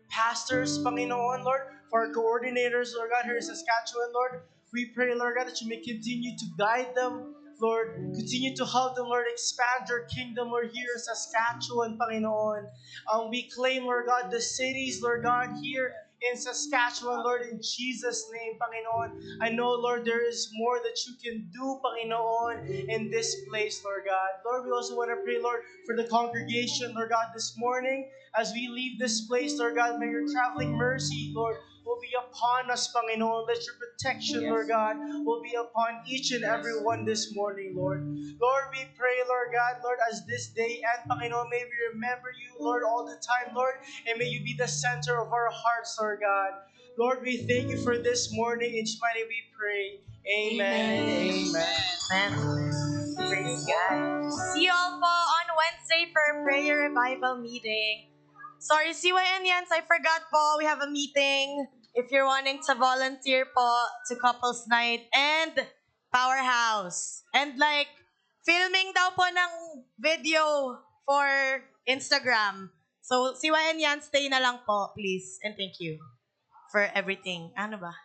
pastors, Panginoon, Lord, for our coordinators, Lord God, here in Saskatchewan, Lord. We pray, Lord God, that you may continue to guide them, Lord. Continue to help them, Lord. Expand your kingdom, Lord, here in Saskatchewan, Panginoon. We claim, Lord God, the cities, Lord God, here in Saskatchewan, Lord, in Jesus' name, Panginoon. I know, Lord, there is more that you can do, Panginoon, in this place, Lord God. Lord, we also want to pray, Lord, for the congregation, Lord God, this morning. As we leave this place, Lord God, may your traveling mercy, Lord, will be upon us, Panginoon. Let your protection, Lord God, will be upon each and every one this morning, Lord. Lord, we pray, Lord God, Lord, as this day and Panginoon, may we remember you, Lord, all the time, Lord, and may you be the center of our hearts, Lord God. Lord, we thank you for this morning. In Jesus' name we pray. Amen. Amen. Praise God. See you all po on Wednesday for prayer revival meeting. Sorry, CYN Yans, I forgot po, we have a meeting. If you're wanting to volunteer po to Couples Night and Powerhouse. And like, filming daw po ng video for Instagram. So, CYN Yan, stay na lang po, please. And thank you for everything. Ano ba?